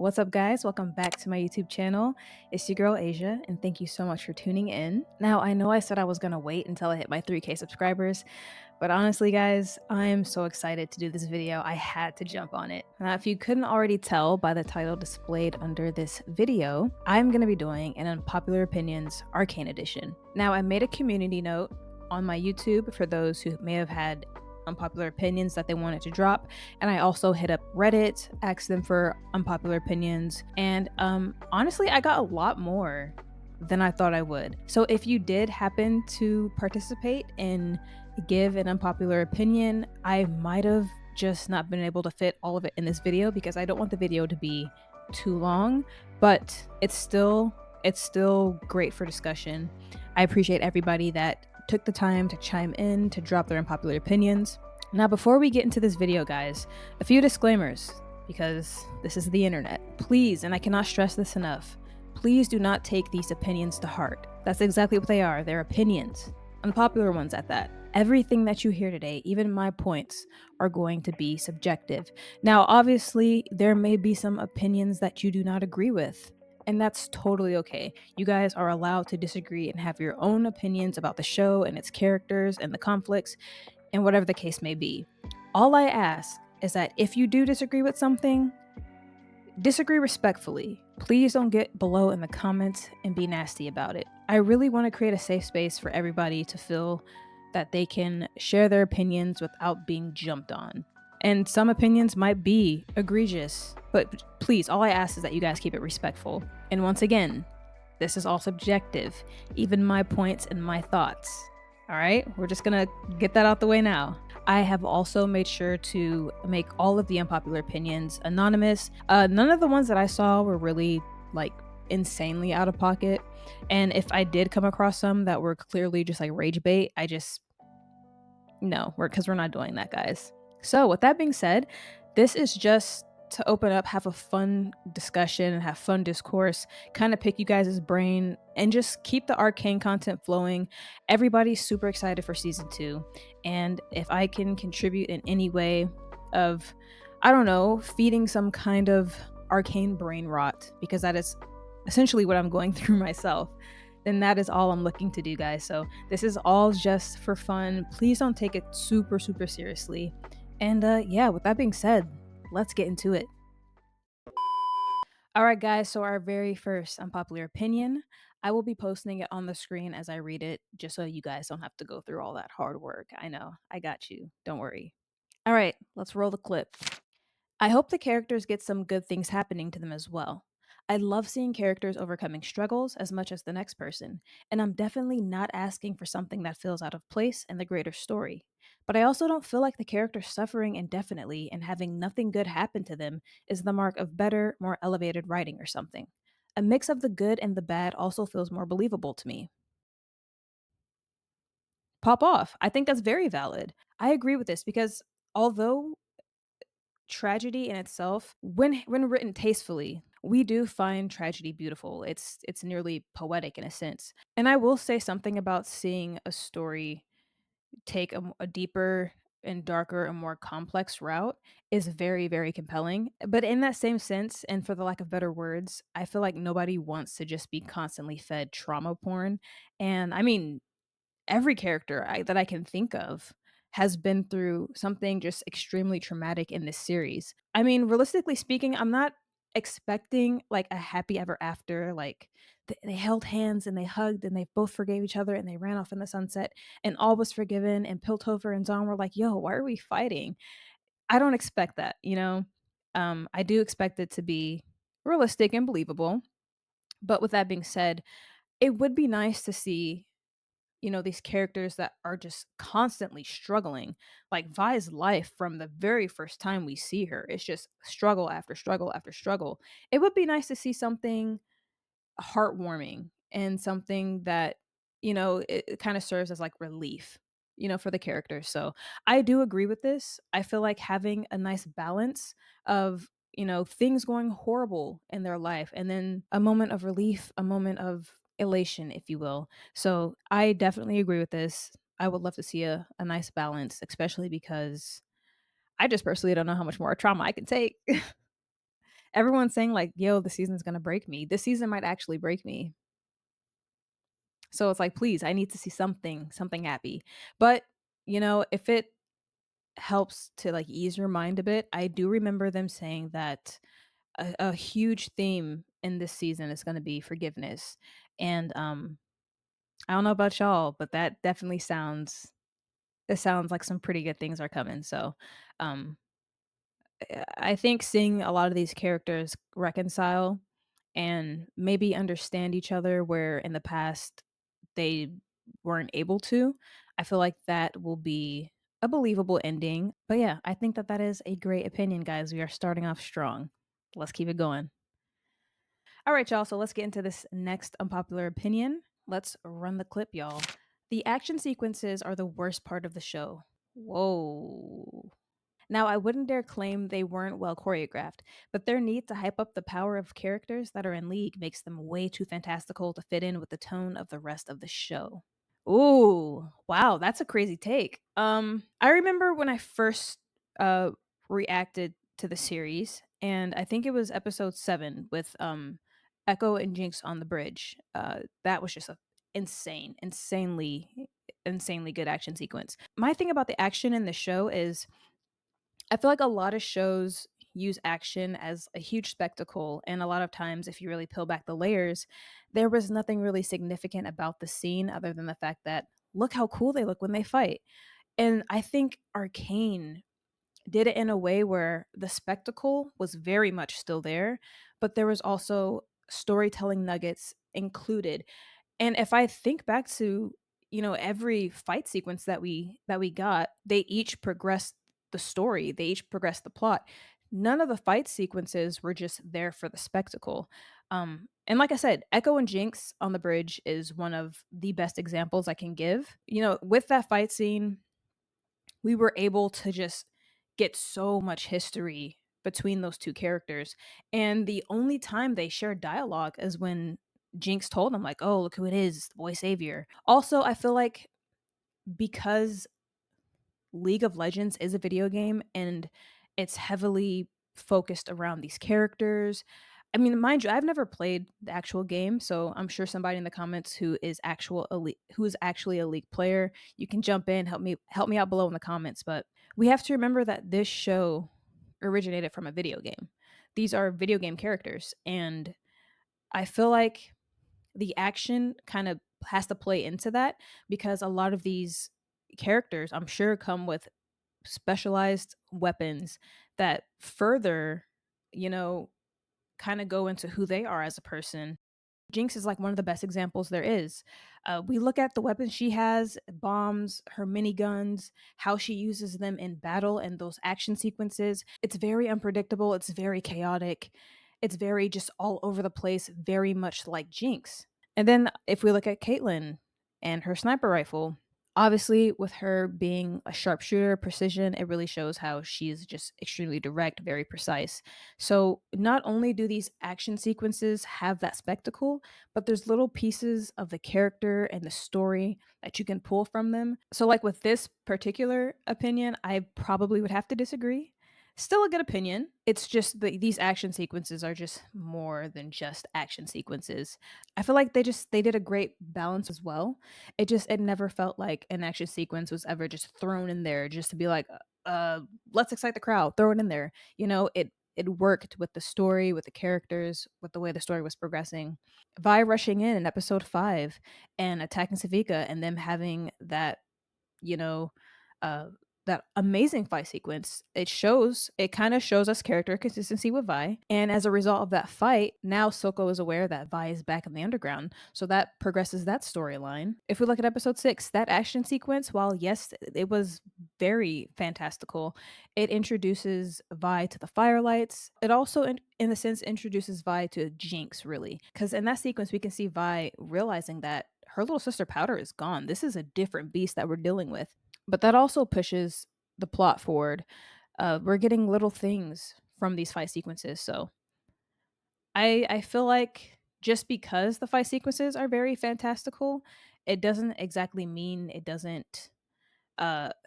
What's up, guys? Welcome back to my YouTube channel. It's your girl Asia, and thank you so much for tuning in. Now, I know I said I was gonna wait until I hit my 3K subscribers, but honestly, guys, I'm so excited to do this video. I had to jump on it. Now, if you couldn't already tell by the title displayed under this video, I'm gonna be doing an Unpopular Opinions Arcane Edition. Now, I made a community note on my YouTube for those who may have had unpopular opinions that they wanted to drop, and I also hit up Reddit, asked them for unpopular opinions, and honestly I got a lot more than I thought I would. So if you did happen to participate and give an unpopular opinion, I might have just not been able to fit all of it in this video because I don't want the video to be too long, but it's still great for discussion. I appreciate everybody that took the time to chime in to drop their unpopular opinions. Now, before we get into this video, guys, a few disclaimers because this is the internet. Please, and I cannot stress this enough, please do not take these opinions to heart. That's exactly what they are. They're opinions, unpopular ones at that. Everything that you hear today, even my points, are going to be subjective. Now, obviously, there may be some opinions that you do not agree with, and that's totally okay. You guys are allowed to disagree and have your own opinions about the show and its characters and the conflicts and whatever the case may be. All I ask is that if you do disagree with something, disagree respectfully. Please don't get below in the comments and be nasty about it. I really want to create a safe space for everybody to feel that they can share their opinions without being jumped on. And some opinions might be egregious, but please, all I ask is that you guys keep it respectful. And once again, this is all subjective, even my points and my thoughts. All right, we're just gonna get that out the way now. I have also made sure to make all of the unpopular opinions anonymous. None of the ones that I saw were really like insanely out of pocket. And if I did come across some that were clearly just like rage bait, because we're not doing that, guys. So with that being said, this is just to open up, have a fun discussion and have fun discourse, kind of pick you guys' brain and just keep the arcane content flowing. Everybody's super excited for season 2. And if I can contribute in any way of, I don't know, feeding some kind of arcane brain rot, because that is essentially what I'm going through myself, then that is all I'm looking to do, guys. So this is all just for fun. Please don't take it super, super seriously. And yeah, with that being said, let's get into it. All right, guys, so our very first unpopular opinion, I will be posting it on the screen as I read it, just so you guys don't have to go through all that hard work. I know, I got you. Don't worry. All right, let's roll the clip. I hope the characters get some good things happening to them as well. I love seeing characters overcoming struggles as much as the next person, and I'm definitely not asking for something that feels out of place in the greater story. But I also don't feel like the characters suffering indefinitely and having nothing good happen to them is the mark of better, more elevated writing or something. A mix of the good and the bad also feels more believable to me. Pop off. I think that's very valid. I agree with this because although tragedy in itself, when written tastefully, we do find tragedy beautiful. It's nearly poetic in a sense. And I will say something about seeing a story take a deeper and darker and more complex route is very, very compelling. But in that same sense, and for the lack of better words, I feel like nobody wants to just be constantly fed trauma porn. And I mean, every character that I can think of has been through something just extremely traumatic in this series. I mean, realistically speaking, I'm not expecting like a happy ever after. Like they held hands and they hugged and they both forgave each other and they ran off in the sunset and all was forgiven. And Piltover and Zahn were like, "Yo, why are we fighting?" I don't expect that, you know. I do expect it to be realistic and believable. But with that being said, it would be nice to see, you know, these characters that are just constantly struggling. Like Vi's life from the very first time we see her, it's just struggle after struggle after struggle. It would be nice to see something heartwarming and something that, you know, it kind of serves as like relief, you know, for the characters. So I do agree with this. I feel like having a nice balance of, you know, things going horrible in their life and then a moment of relief, a moment of elation, if you will. So I definitely agree with this. I would love to see a nice balance, especially because I just personally don't know how much more trauma I can take. Everyone's saying like, "Yo, the season's gonna break me." This season might actually break me. So it's like, please, I need to see something happy. But, if it helps to like ease your mind a bit, I do remember them saying that a huge theme in this season is going to be forgiveness. And I don't know about y'all, but that definitely sounds like some pretty good things are coming. So, um I think seeing a lot of these characters reconcile and maybe understand each other where in the past they weren't able to, I feel like that will be a believable ending. But yeah, I think that that is a great opinion, guys. We are starting off strong. Let's keep it going. All right, y'all. So let's get into this next unpopular opinion. Let's run the clip, y'all. The action sequences are the worst part of the show. Whoa. Now, I wouldn't dare claim they weren't well choreographed, but their need to hype up the power of characters that are in League makes them way too fantastical to fit in with the tone of the rest of the show. Ooh, wow, that's a crazy take. I remember when I first uh reacted to the series, and I think it was episode 7 with Echo and Jinx on the bridge. That was just a insanely good action sequence. My thing about the action in the show is I feel like a lot of shows use action as a huge spectacle, and a lot of times, if you really peel back the layers, there was nothing really significant about the scene other than the fact that look how cool they look when they fight. And I think Arcane did it in a way where the spectacle was very much still there, but there was also storytelling nuggets included. And if I think back to, every fight sequence that we got, they each progressed the story, they each progressed the plot. None of the fight sequences were just there for the spectacle. And like I said, Echo and Jinx on the bridge is one of the best examples I can give. With that fight scene, we were able to just get so much history between those two characters. And the only time they shared dialogue is when Jinx told him, like, oh, look who it is, the boy savior. Also, I feel like because League of Legends is a video game and it's heavily focused around these characters. I mean, mind you, I've never played the actual game, so I'm sure somebody in the comments who is actually a League player, you can jump in, help me out below in the comments. But we have to remember that this show originated from a video game. These are video game characters, and I feel like the action kind of has to play into that because a lot of these characters, I'm sure, come with specialized weapons that further, you know, kind of go into who they are as a person. Jinx is like one of the best examples there is. We look at the weapons she has, bombs, her miniguns, how she uses them in battle, and those action sequences. It's very unpredictable, it's very chaotic, it's very just all over the place, very much like Jinx. And then if we look at Caitlyn and her sniper rifle, obviously with her being a sharpshooter, precision, it really shows how she's just extremely direct, very precise. So not only do these action sequences have that spectacle, but there's little pieces of the character and the story that you can pull from them. So like with this particular opinion, I probably would have to disagree. Still a good opinion. It's just these action sequences are just more than just action sequences. I feel like they did a great balance as well. It never felt like an action sequence was ever just thrown in there just to be like, let's excite the crowd, throw it in there. It worked with the story, with the characters, with the way the story was progressing. Vi rushing in episode 5 and attacking Savika and them having that, you know, uh, that amazing fight sequence. It kind of shows us character consistency with Vi. And as a result of that fight, now Soko is aware that Vi is back in the underground. So that progresses that storyline. If we look at episode 6, that action sequence, while yes, it was very fantastical, it introduces Vi to the firelights. It also, in a sense, introduces Vi to Jinx, really. Because in that sequence, we can see Vi realizing that her little sister Powder is gone. This is a different beast that we're dealing with. But that also pushes the plot forward. We're getting little things from these fight sequences. So I feel like just because the fight sequences are very fantastical, it doesn't exactly mean it doesn't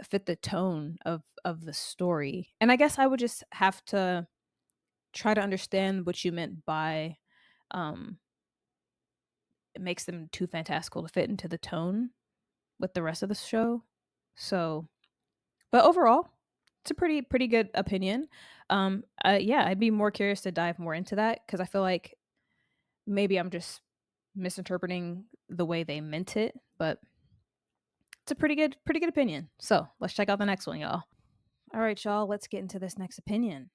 fit the tone of the story. And I guess I would just have to try to understand what you meant by um it makes them too fantastical to fit into the tone with the rest of the show. So, but overall, it's a pretty good opinion. Yeah, I'd be more curious to dive more into that because I feel like maybe I'm just misinterpreting the way they meant it, but it's a pretty good opinion. So let's check out the next one, y'all. All right, y'all, let's get into this next opinion.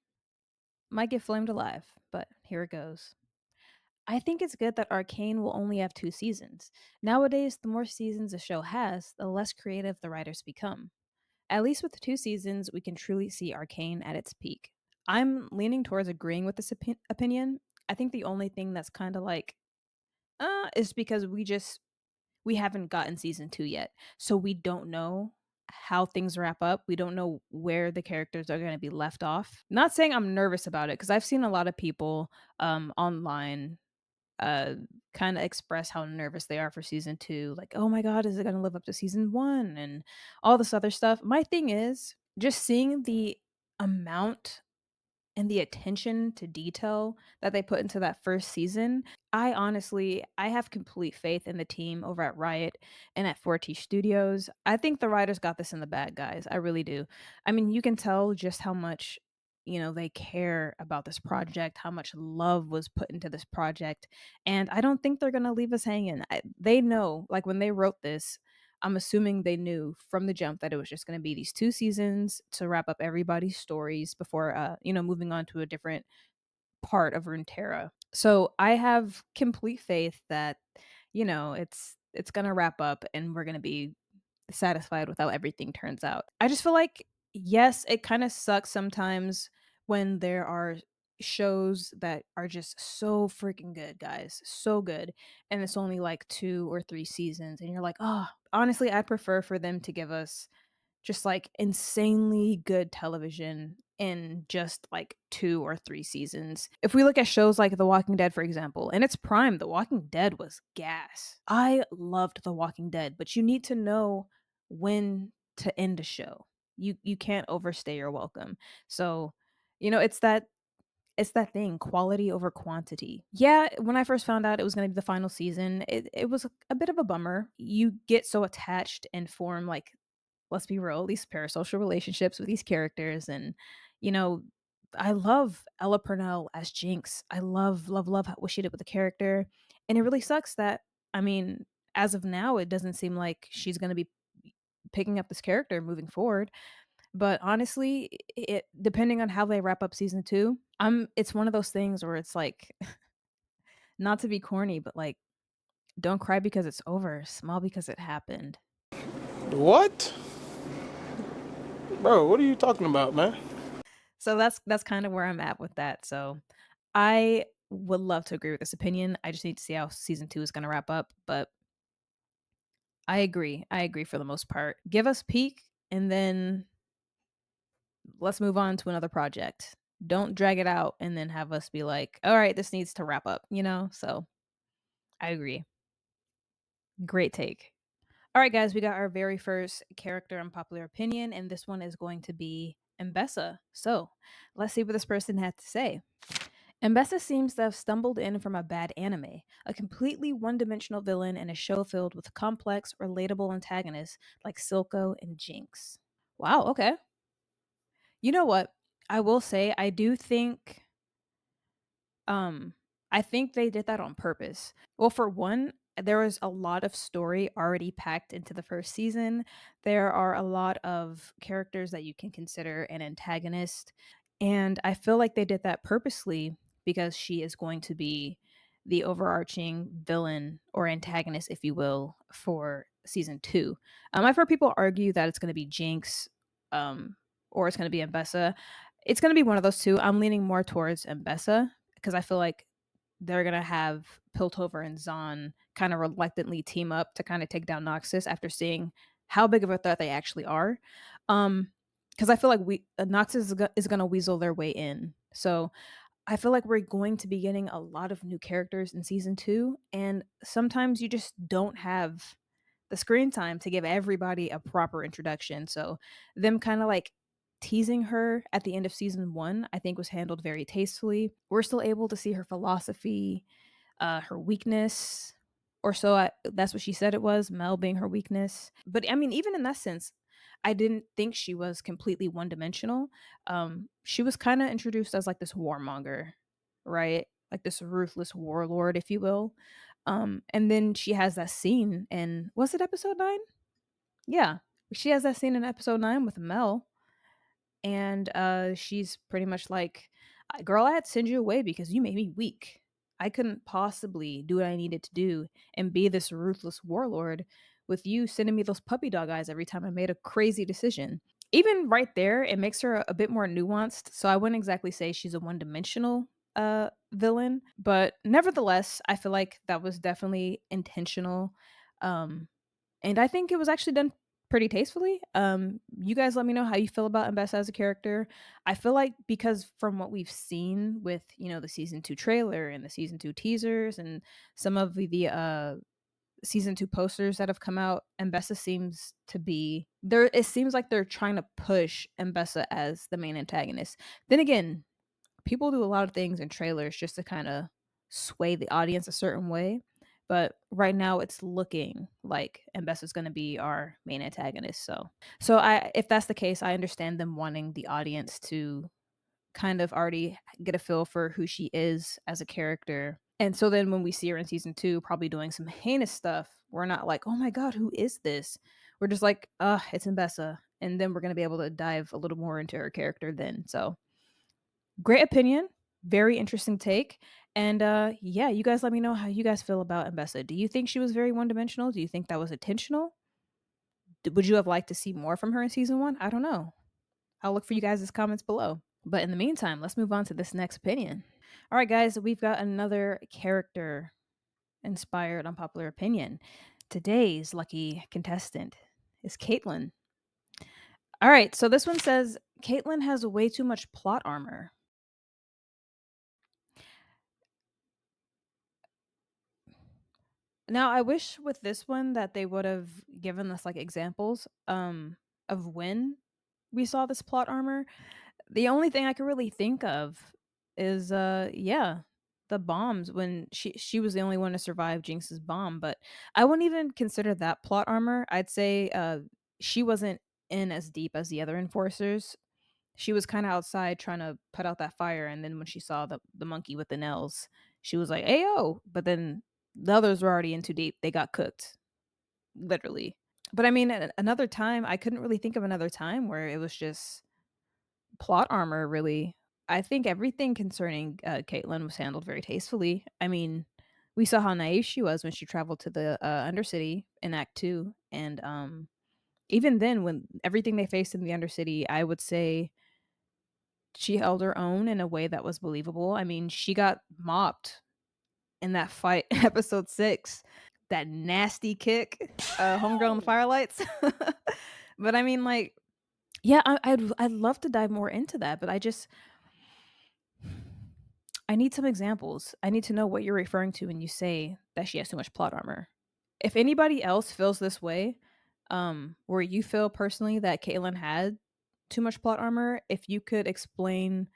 Might get flamed alive, but here it goes. I think it's good that Arcane will only have 2 seasons. Nowadays, the more seasons a show has, the less creative the writers become. At least with 2 seasons, we can truly see Arcane at its peak. I'm leaning towards agreeing with this opinion. I think the only thing that's kind of like, is because we haven't gotten season 2 yet. So we don't know how things wrap up. We don't know where the characters are going to be left off. Not saying I'm nervous about it because I've seen a lot of people online uh kind of express how nervous they are for season 2, like, oh my god, is it going to live up to season 1 and all this other stuff. My thing is just seeing the amount and the attention to detail that they put into that first season. I have complete faith in the team over at Riot and at 4T Studios. I think the writers got this in the bag, guys. I really do. I mean, you can tell just how much, they care about this project, how much love was put into this project, and I don't think they're going to leave us hanging. They know, like when they wrote this, I'm assuming they knew from the jump that it was just going to be these 2 seasons to wrap up everybody's stories before, moving on to a different part of Runeterra. So I have complete faith that, it's going to wrap up and we're going to be satisfied with how everything turns out. I just feel like, yes, it kind of sucks sometimes when there are shows that are just so freaking good, guys, so good, and it's only like 2 or 3 seasons, and you're like, oh, honestly, I'd prefer for them to give us just like insanely good television in just like 2 or 3 seasons. If we look at shows like The Walking Dead, for example, in its prime, The Walking Dead was gas. I loved The Walking Dead, but you need to know when to end a show. You can't overstay your welcome. So, it's that thing, quality over quantity. Yeah, when I first found out it was going to be the final season, it was a bit of a bummer. You get so attached and form, like, let's be real, these parasocial relationships with these characters. And, you know, I love Ella Purnell as Jinx. I love, love, love what she did with the character. And it really sucks that, I mean, as of now, it doesn't seem like she's going to be picking up this character moving forward. But honestly, it depending on how they wrap up season 2, it's one of those things where it's like, not to be corny, but like, don't cry because it's over, smile because it happened. What? Bro, what are you talking about, man? So that's kind of where I'm at with that. So I would love to agree with this opinion. I just need to see how season 2 is going to wrap up, but I agree. I agree for the most part. Give us peak and then let's move on to another project. Don't drag it out and then have us be like, "All right, this needs to wrap up." So, I agree. Great take. All right, guys, we got our very first character unpopular opinion, and this one is going to be Ambessa. So, let's see what this person had to say. Ambessa seems to have stumbled in from a bad anime, a completely one dimensional villain in a show filled with complex, relatable antagonists like Silco and Jinx. Wow, okay. You know what? I will say I do think um I think they did that on purpose. Well, for one, there was a lot of story already packed into the first season. There are a lot of characters that you can consider an antagonist, and I feel like they did that purposely because she is going to be the overarching villain or antagonist, if you will, for season 2. I've heard people argue that it's going to be Jinx, um, or it's going to be Ambessa. It's going to be one of those two. I'm leaning more towards Ambessa because I feel like they're gonna have Piltover and Zahn kind of reluctantly team up to kind of take down Noxus after seeing how big of a threat they actually are. Because I feel like Noxus is gonna weasel their way in. So I feel like we're going to be getting a lot of new characters in season 2, and sometimes you just don't have the screen time to give everybody a proper introduction. So them kind of like teasing her at the end of season 1, I think was handled very tastefully. We're still able to see her philosophy, her weakness, or so that's what she said it was, Mel being her weakness. But I mean, even in that sense, I didn't think she was completely one dimensional. She was kind of introduced as like this warmonger, right? Like this ruthless warlord, if you will. And then she has that scene in, was it episode 9? Yeah. She has that scene in episode 9 with Mel, and she's pretty much like, Girl, I had to send you away because you made me weak. I couldn't possibly do what I needed to do and be this ruthless warlord with you sending me those puppy dog eyes every time I made a crazy decision." Even right there, it makes her a bit more nuanced. So I wouldn't exactly say she's a one-dimensional villain, but nevertheless, I feel like that was definitely intentional. Um and I think it was actually done pretty tastefully. You guys let me know how you feel about Ambessa as a character. I feel like because from what we've seen with, the season 2 trailer and the season 2 teasers and some of the season 2 posters that have come out, Ambessa seems to be there. It seems like they're trying to push Ambessa as the main antagonist. Then again, people do a lot of things in trailers just to kind of sway the audience a certain way. But right now, it's looking like Ambessa's going to be our main antagonist. So if that's the case, I understand them wanting the audience to kind of already get a feel for who she is as a character. And so then when we see her in season 2, probably doing some heinous stuff, we're not like, oh my God, who is this? We're just like, it's Ambessa. And then we're going to be able to dive a little more into her character then. So great opinion, very interesting take. And yeah, you guys let me know how you guys feel about Ambessa. Do you think she was very one-dimensional? Do you think that was intentional? Would you have liked to see more from her in season 1? I don't know. I'll look for you guys' comments below. But in the meantime, let's move on to this next opinion. All right, guys, we've got another character inspired unpopular opinion. Today's lucky contestant is Caitlyn. All right, so this one says Caitlyn has way too much plot armor. Now, I wish with this one that they would have given us like examples of when we saw this plot armor. The only thing I could really think of is yeah, the bombs when she was the only one to survive Jinx's bomb, but I wouldn't even consider that plot armor. I'd say she wasn't in as deep as the other enforcers. She was kind of outside trying to put out that fire, and then when she saw the monkey with the nails, she was like, "Ayo!" But then the others were already in too deep. They got cooked, literally. But I mean, at another time, I couldn't really think of another time where it was just plot armor. Really, I think everything concerning Caitlyn was handled very tastefully. I mean, we saw how naive she was when she traveled to the Undercity in Act 2, and even then, when everything they faced in the Undercity, I would say she held her own in a way that was believable. I mean, she got mopped in that fight in episode 6. That nasty kick, homegirl in the firelights. But I mean, like, yeah, I'd love to dive more into that, but I need some examples. I need to know what you're referring to when you say that she has too much plot armor. If anybody else feels this way, where you feel personally that Caitlyn had too much plot armor, if you could explain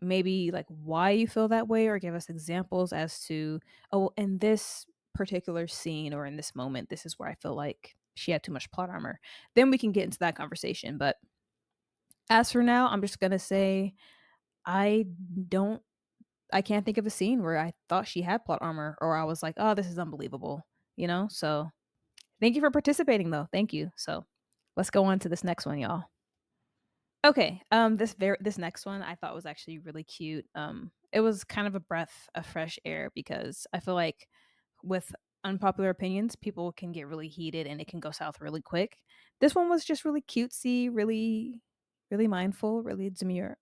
maybe like why you feel that way or give us examples as to, oh, in this particular scene or in this moment, this is where I feel like she had too much plot armor, then we can get into that conversation. But as for now, I'm just gonna say i don't I can't think of a scene where I thought she had plot armor or I was like, oh, this is unbelievable, so thank you for participating though. Thank you. So let's go on to this next one, y'all. Okay, this next one I thought was actually really cute. It was kind of a breath of fresh air because I feel like with unpopular opinions, people can get really heated and it can go south really quick. This one was just really cutesy, really mindful, really demure.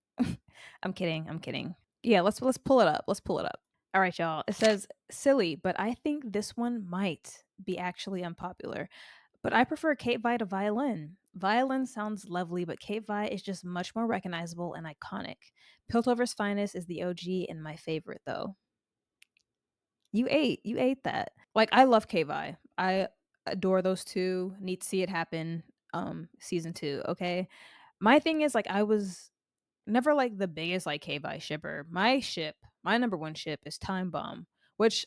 I'm kidding. I'm kidding. Yeah, let's pull it up. Let's pull it up. All right, y'all. It says silly, but I think this one might be actually unpopular. But I prefer Caitvi to Violin. Violin sounds lovely, but Caitvi is just much more recognizable and iconic. Piltover's Finest is the OG and my favorite, though. You ate that. Like, I love Caitvi. I adore those two. Need to see it happen. Season 2, okay? My thing is, like, I was never, like, the biggest, like, K-Vi shipper. My number 1 ship is Time Bomb, which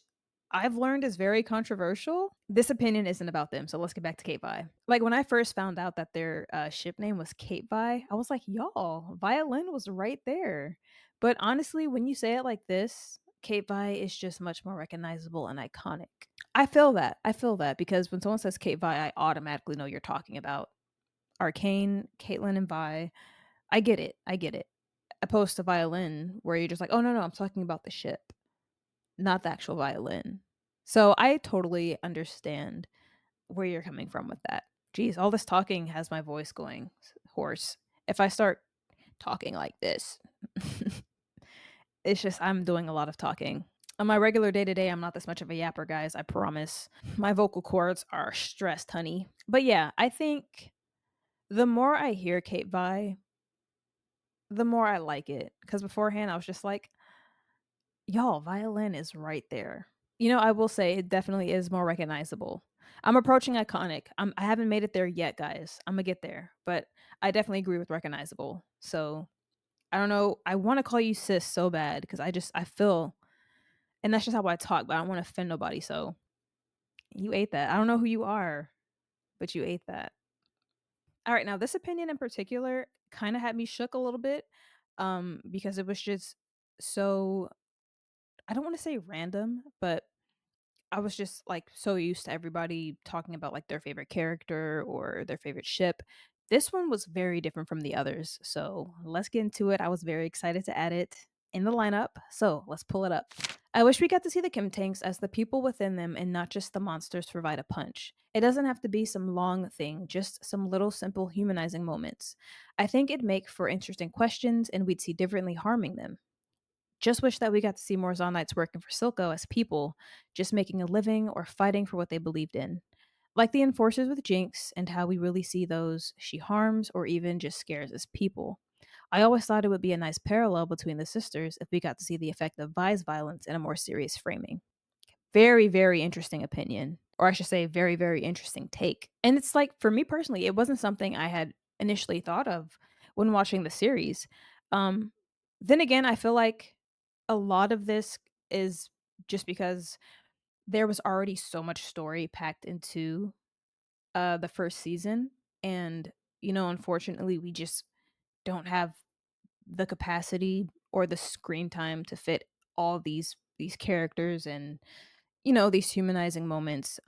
I've learned is very controversial. This opinion isn't about them, so let's get back to Caitvi. Like, when I first found out that their, ship name was Caitvi, I was like, "Y'all, Violin was right there." But honestly, when you say it like this, Caitvi is just much more recognizable and iconic. I feel that because when someone says Caitvi, I automatically know you're talking about Arcane, Caitlyn, and Vi. I get it. Opposed to Violin, where you're just like, "Oh, no, no, I'm talking about the ship, not the actual violin." So, I totally understand where you're coming from with that. Geez, all this talking has my voice going hoarse. If I start talking like this, it's just I'm doing a lot of talking. On my regular day to day, I'm not this much of a yapper, guys, I promise. My vocal cords are stressed, honey. But yeah, I think the more I hear Kate Vi, the more I like it. Because beforehand, I was just like, y'all, violin is right there. You know, I will say it definitely is more recognizable. I'm approaching iconic. I haven't made it there yet, guys. I'm gonna get there, but I definitely agree with recognizable. So I don't know. I want to call you sis so bad because I feel, and that's just how I talk. But I don't want to offend nobody. So you ate that. I don't know who you are, but you ate that. All right, now this opinion in particular kind of had me shook a little bit, because it was just so, I don't want to say random, but I was just, like, so used to everybody talking about, like, their favorite character or their favorite ship. This one was very different from the others, so let's get into it. I was very excited to add it in the lineup, so let's pull it up. I wish we got to see the Chemtanks as the people within them and not just the monsters to provide a punch. It doesn't have to be some long thing, just some little simple humanizing moments. I think it'd make for interesting questions and we'd see differently harming them. Just wish that we got to see more Zonites working for Silco as people, just making a living or fighting for what they believed in. Like the enforcers with Jinx, and how we really see those she harms or even just scares as people. I always thought it would be a nice parallel between the sisters if we got to see the effect of Vi's violence in a more serious framing. Very, very interesting opinion. Or I should say, very, very interesting take. And it's like, for me personally, it wasn't something I had initially thought of when watching the series. Um, then again, I feel like a lot of this is just because there was already so much story packed into the first season. And, you know, unfortunately, we just don't have the capacity or the screen time to fit all these characters and, you know, these humanizing moments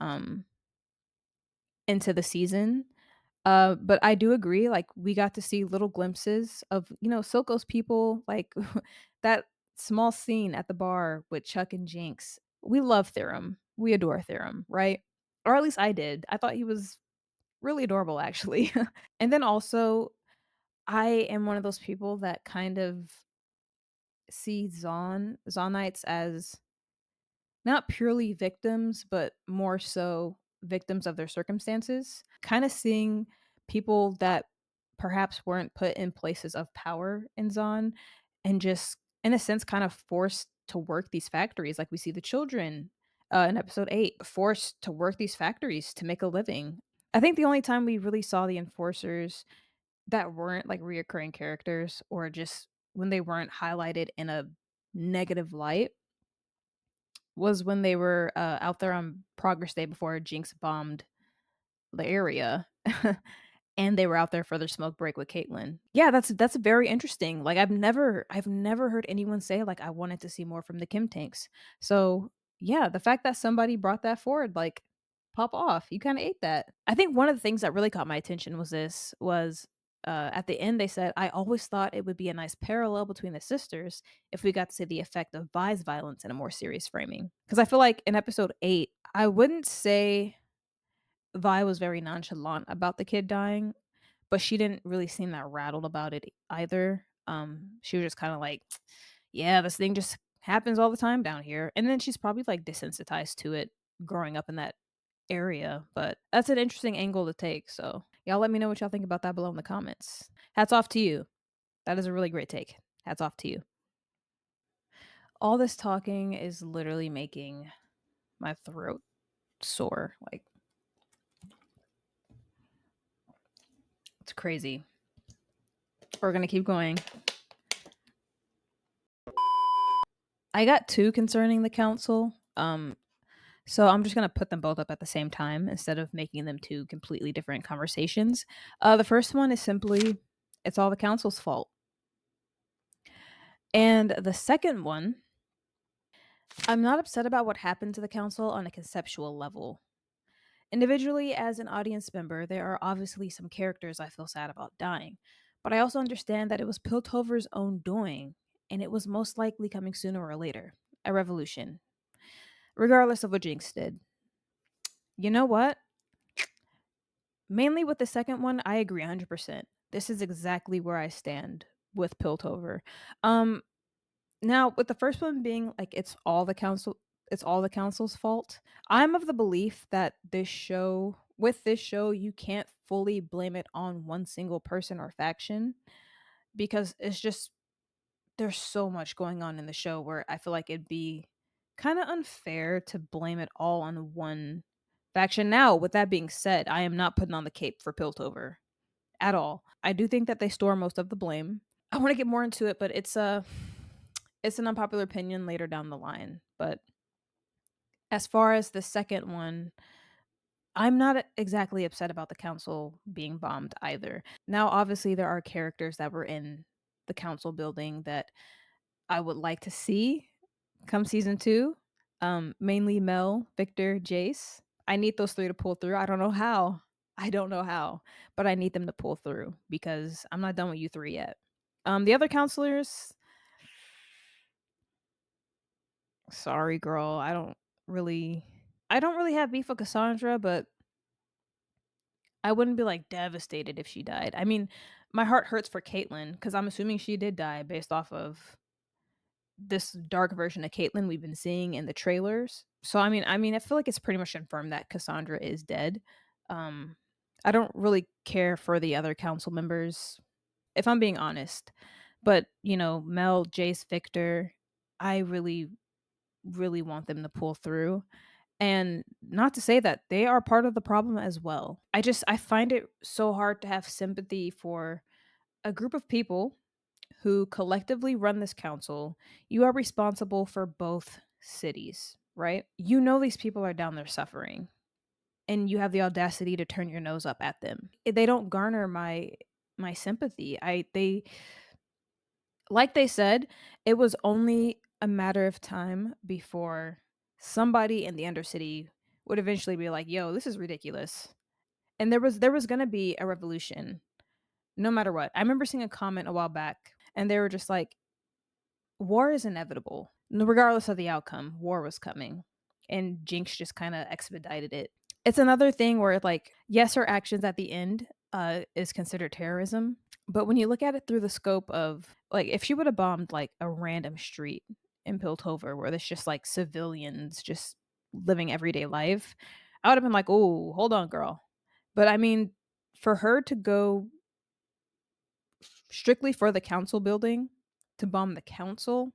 into the season. But I do agree, like, we got to see little glimpses of, you know, Silco's people, like that small scene at the bar with Chuck and Jinx. We love Therum. We adore Therum, right? Or at least I did. I thought he was really adorable, actually. And then also, I am one of those people that kind of see Zonites as not purely victims, but more so victims of their circumstances. Kinda seeing people that perhaps weren't put in places of power in Zon and just, in a sense, kind of forced to work these factories, like we see the children, in episode 8, forced to work these factories to make a living. I think the only time we really saw the enforcers that weren't, like, reoccurring characters or just when they weren't highlighted in a negative light was when they were, out there on Progress Day before Jinx bombed the area, and they were out there for their smoke break with Caitlyn. Yeah, that's very interesting. Like, I've never heard anyone say, like, "I wanted to see more from the Kim Tanks." So, yeah, the fact that somebody brought that forward, like, pop off, you kinda ate that. I think one of the things that really caught my attention at the end, they said, "I always thought it would be a nice parallel between the sisters if we got to see the effect of Vi's violence in a more serious framing." Because I feel like in episode 8, I wouldn't say Vi was very nonchalant about the kid dying, but she didn't really seem that rattled about it either. She was just kinda like, "Yeah, this thing just happens all the time down here," and then she's probably, like, desensitized to it growing up in that area, but that's an interesting angle to take, so y'all let me know what y'all think about that below in the comments. Hats off to you. That is a really great take. Hats off to you. All this talking is literally making my throat sore, like, it's crazy. We're gonna keep going. I got two concerning the council. So I'm just gonna put them both up at the same time instead of making them two completely different conversations. The first one is simply it's all the council's fault. And the second one, I'm not upset about what happened to the council on a conceptual level. Individually, as an audience member, there are obviously some characters I feel sad about dying, but I also understand that it was Piltover's own doing, and it was most likely coming sooner or later a revolution, regardless of what Jinx did. You know what? Mainly with the second one, I agree 100%. This is exactly where I stand with Piltover. Um, Now, with the first one being like it's all the council's fault. I'm of the belief that with this show, you can't fully blame it on one single person or faction because it's just there's so much going on in the show where I feel like it'd be kind of unfair to blame it all on one faction. Now, with that being said, I am not putting on the cape for Piltover at all. I do think that they store most of the blame. I want to get more into it, but it's an unpopular opinion later down the line. But as far as the second one, I'm not exactly upset about the council being bombed either. Now, obviously, there are characters that were in the council building that I would like to see come season two. Mainly Mel, Victor, Jayce. I need those three to pull through. I don't know how. I don't know how, but I need them to pull through because I'm not done with you three yet. The other counselors, sorry, girl. Really, I don't really have beef with Cassandra, but I wouldn't be like devastated if she died. I mean, my heart hurts for Caitlyn because I'm assuming she did die based off of this dark version of Caitlyn we've been seeing in the trailers. So I feel like it's pretty much confirmed that Cassandra is dead. Um, I don't really care for the other council members, if I'm being honest. But Mel, Jace, Victor, I really, really want them to pull through. And not to say that they are part of the problem as well. I find it so hard to have sympathy for a group of people who collectively run this council. You are responsible for both cities, right? You know these people are down there suffering and you have the audacity to turn your nose up at them. They don't garner my sympathy. I they Like they said, it was only a matter of time before somebody in the Undercity would eventually be like, "Yo, this is ridiculous." And there was going to be a revolution no matter what. I remember seeing a comment a while back and they were just like, "War is inevitable. Regardless of the outcome, war was coming." And Jinx just kind of expedited it. It's another thing where like, yes, her actions at the end is considered terrorism, but when you look at it through the scope of like if she would have bombed like a random street in Piltover where there's just like civilians just living everyday life, I would have been like, "Oh, hold on, girl." But I mean, for her to go strictly for the council building to bomb the council,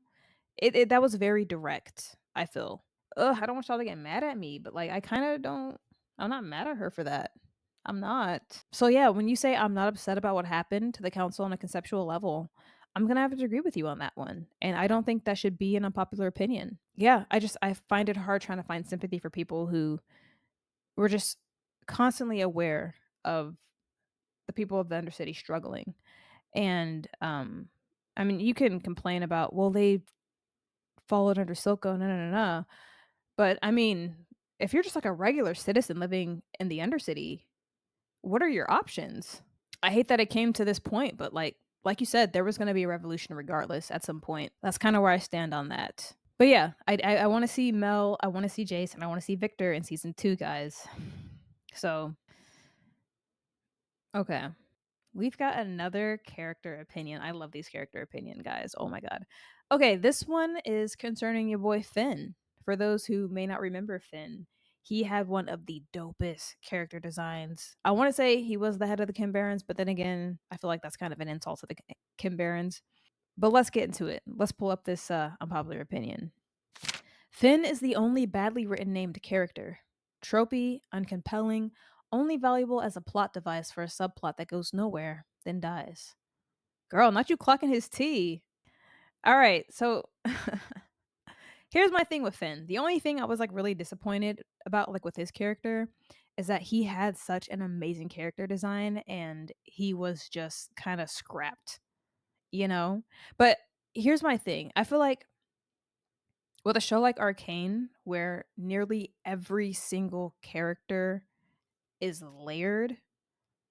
that was very direct, I feel. Ugh, I don't want y'all to get mad at me, but like I kind of don't. I'm not mad at her for that. I'm not. So yeah, when you say I'm not upset about what happened to the council on a conceptual level, I'm gonna have to agree with you on that one. And I don't think that should be an unpopular opinion. Yeah, I find it hard trying to find sympathy for people who were just constantly aware of the people of the Undercity struggling. And I mean, you can complain about, well, they followed under Silco, no, no, no, no. But I mean, if you're just like a regular citizen living in the Undercity, what are your options? I hate that it came to this point, but like you said, there was going to be a revolution regardless at some point. That's kind of where I stand on that. But yeah, I want to see Mel, I want to see Jayce, and I want to see Victor in season 2, guys. So okay, we've got another character opinion. I love these character opinion guys. Oh my god. Okay, this one is concerning your boy Finn. For those who may not remember Finn, he had one of the dopest character designs. I want to say he was the head of the Kim Barons, but then again, I feel like that's kind of an insult to the Kim Barons. But let's get into it. Let's pull up this unpopular opinion. Finn is the only badly written named character. Tropey, uncompelling, only valuable as a plot device for a subplot that goes nowhere, then dies. Girl, not you clocking his tea. All right, so here's my thing with Finn. The only thing I was, like, really disappointed about, like, with his character is that he had such an amazing character design and he was just kinda scrapped, you know? But here's my thing. I feel like with a show like Arcane, where nearly every single character is layered,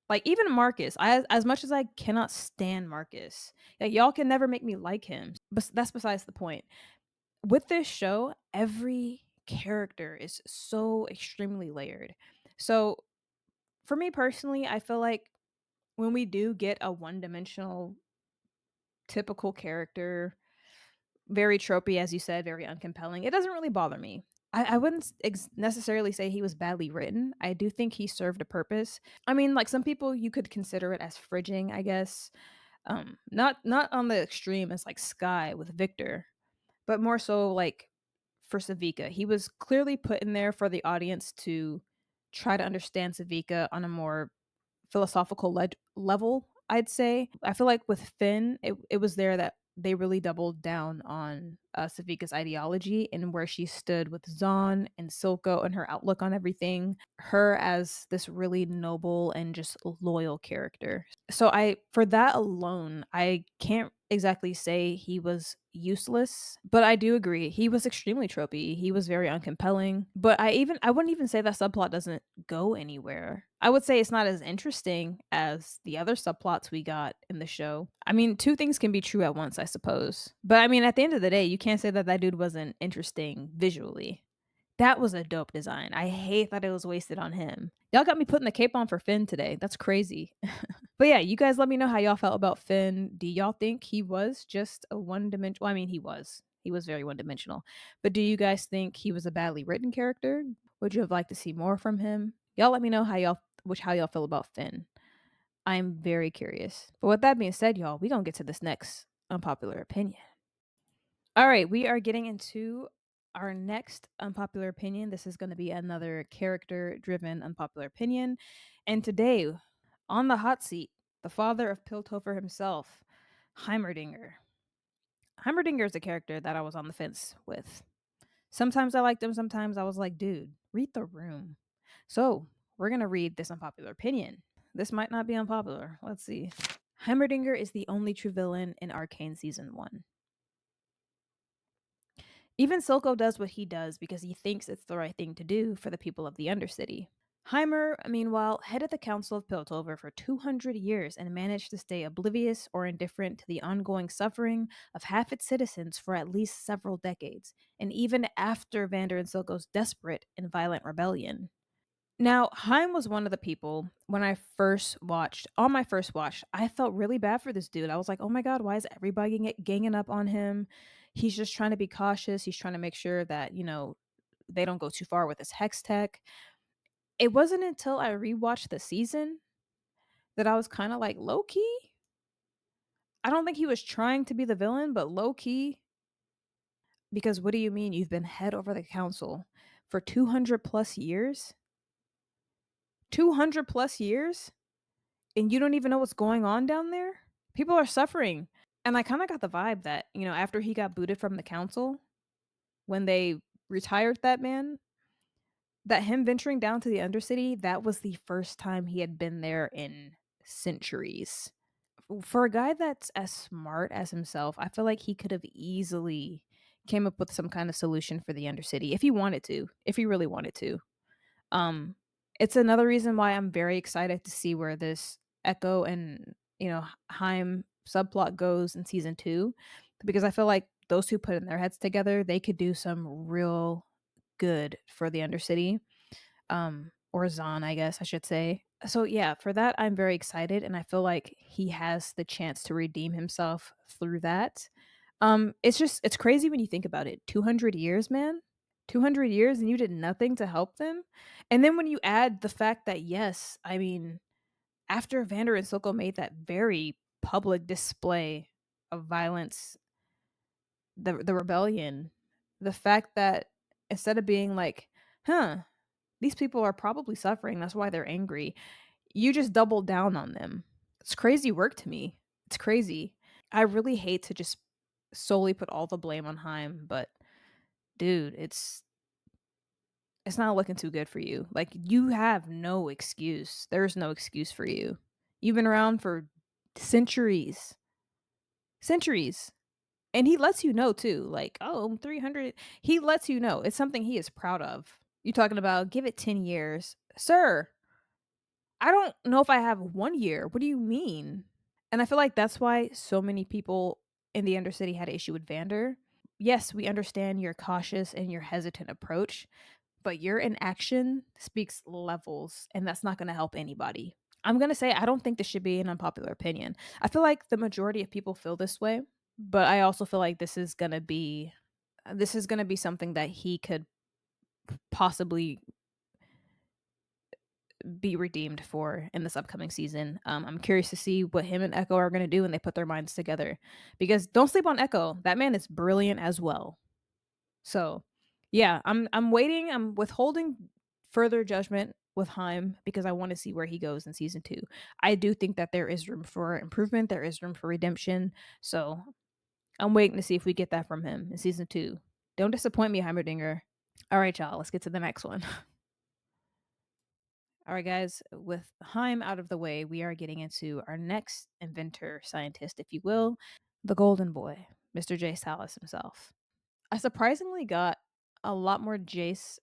like, even Marcus, as much as I cannot stand Marcus, like, y'all can never make me like him, but that's besides the point. With this show, every character is so extremely layered. So, for me personally, I feel like when we do get a one-dimensional typical character, very tropey, as you said, very uncompelling, it doesn't really bother me. I wouldn't necessarily say he was badly written. I do think he served a purpose. I mean, like some people, you could consider it as fridging, I guess. Not on the extreme as like Sky with Victor, but more so like for Savika. He was clearly put in there for the audience to try to understand Savika on a more philosophical level, I'd say. I feel like with Finn, it was there that they really doubled down on Savika's ideology and where she stood with Zahn and Silco and her outlook on everything. Her as this really noble and just loyal character. So for that alone, I can't exactly say he was useless, but I do agree he was extremely tropey. He was very uncompelling. But I wouldn't even say that subplot doesn't go anywhere. I would say it's not as interesting as the other subplots we got in the show. I mean, two things can be true at once, I suppose. But I mean, at the end of the day, you can't say that that dude wasn't interesting visually. That was a dope design. I hate that it was wasted on him. Y'all got me putting the cape on for Finn today. That's crazy. But yeah, you guys let me know how y'all felt about Finn. Do y'all think he was just a one dimensional? Well, I mean, he was. He was very one dimensional. But do you guys think he was a badly written character? Would you have liked to see more from him? Y'all let me know how y'all feel about Finn. I'm very curious. But with that being said, y'all, we gonna get to this next unpopular opinion. All right, we are getting into our next unpopular opinion. This is going to be another character driven unpopular opinion. And today, on the hot seat, the father of Piltover himself, Heimerdinger. Heimerdinger is a character that I was on the fence with. Sometimes I liked him, sometimes I was like, dude, read the room. So, we're going to read this unpopular opinion. This might not be unpopular. Let's see. Heimerdinger is the only true villain in Arcane Season 1. Even Silco does what he does because he thinks it's the right thing to do for the people of the Undercity. Heimer, meanwhile, headed the Council of Piltover for 200 years and managed to stay oblivious or indifferent to the ongoing suffering of half its citizens for at least several decades, and even after Vander and Silco's desperate and violent rebellion. Now, Heim was one of the people when I first watched, on my first watch, I felt really bad for this dude. I was like, oh my God, why is everybody ganging up on him? He's just trying to be cautious. He's trying to make sure that, they don't go too far with his hex tech. It wasn't until I rewatched the season that I was kind of like, low key. I don't think he was trying to be the villain, but low key, because what do you mean you've been head over the council for 200 plus years? 200 plus years? And you don't even know what's going on down there? People are suffering. And I kind of got the vibe that, after he got booted from the council, when they retired that man, that him venturing down to the Undercity, that was the first time he had been there in centuries. For a guy that's as smart as himself, I feel like he could have easily came up with some kind of solution for the Undercity if he wanted to, if he really wanted to. Um, it's another reason why I'm very excited to see where this Echo and Heim subplot goes in season 2, because I feel like those two put in their heads together, they could do some real good for the Undercity, or Zahn, I guess I should say. So yeah, for that I'm very excited, and I feel like he has the chance to redeem himself through that. It's crazy when you think about it. 200 years, man. 200 years and you did nothing to help them? And then when you add the fact that yes, I mean, after Vander and Silco made that very public display of violence, the rebellion, the fact that instead of being like, "Huh, these people are probably suffering, that's why they're angry," you just doubled down on them. It's crazy work to me. It's crazy. I really hate to just solely put all the blame on Heim, but dude, it's not looking too good for you. Like, you have no excuse. There's no excuse for you. You've been around for centuries. Centuries. And he lets you know too, like, "Oh, I'm 300." He lets you know. It's something he is proud of. You talking about, "Give it 10 years." Sir, I don't know if I have 1 year. What do you mean? And I feel like that's why so many people in the Undercity had an issue with Vander. Yes, we understand your cautious and your hesitant approach, but your inaction speaks levels, and that's not gonna help anybody. I'm gonna say I don't think this should be an unpopular opinion. I feel like the majority of people feel this way, but I also feel like this is gonna be something that he could possibly be redeemed for in this upcoming season. I'm curious to see what him and Echo are gonna do when they put their minds together. Because don't sleep on Echo. That man is brilliant as well. So, yeah, I'm waiting. I'm withholding further judgment with Heim because I want to see where he goes in season 2. I do think that there is room for improvement, there is room for redemption. So, I'm waiting to see if we get that from him in season 2. Don't disappoint me, Heimerdinger. All right, y'all, let's get to the next one. All right, guys, with Heim out of the way, we are getting into our next inventor, scientist, if you will, the Golden Boy, Mr. Jayce himself. I surprisingly got a lot more Jayce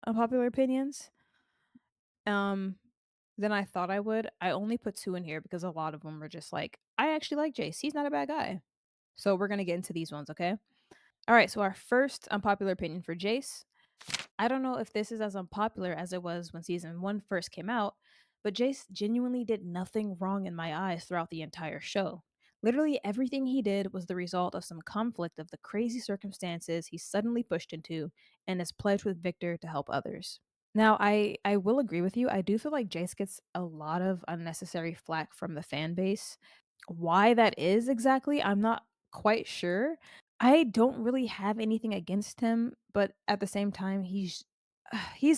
unpopular opinions, um, than I thought I would. I only put 2 in here because a lot of them were just like, "I actually like Jayce, he's not a bad guy." So we're gonna get into these ones, okay? Alright, so our first unpopular opinion for Jayce. I don't know if this is as unpopular as it was when season 1 first came out, but Jayce genuinely did nothing wrong in my eyes throughout the entire show. Literally everything he did was the result of some conflict of the crazy circumstances he suddenly pushed into and his pledge with Victor to help others. Now, I will agree with you. I do feel like Jayce gets a lot of unnecessary flack from the fan base. Why that is exactly, I'm not quite sure. I don't really have anything against him, but at the same time, he's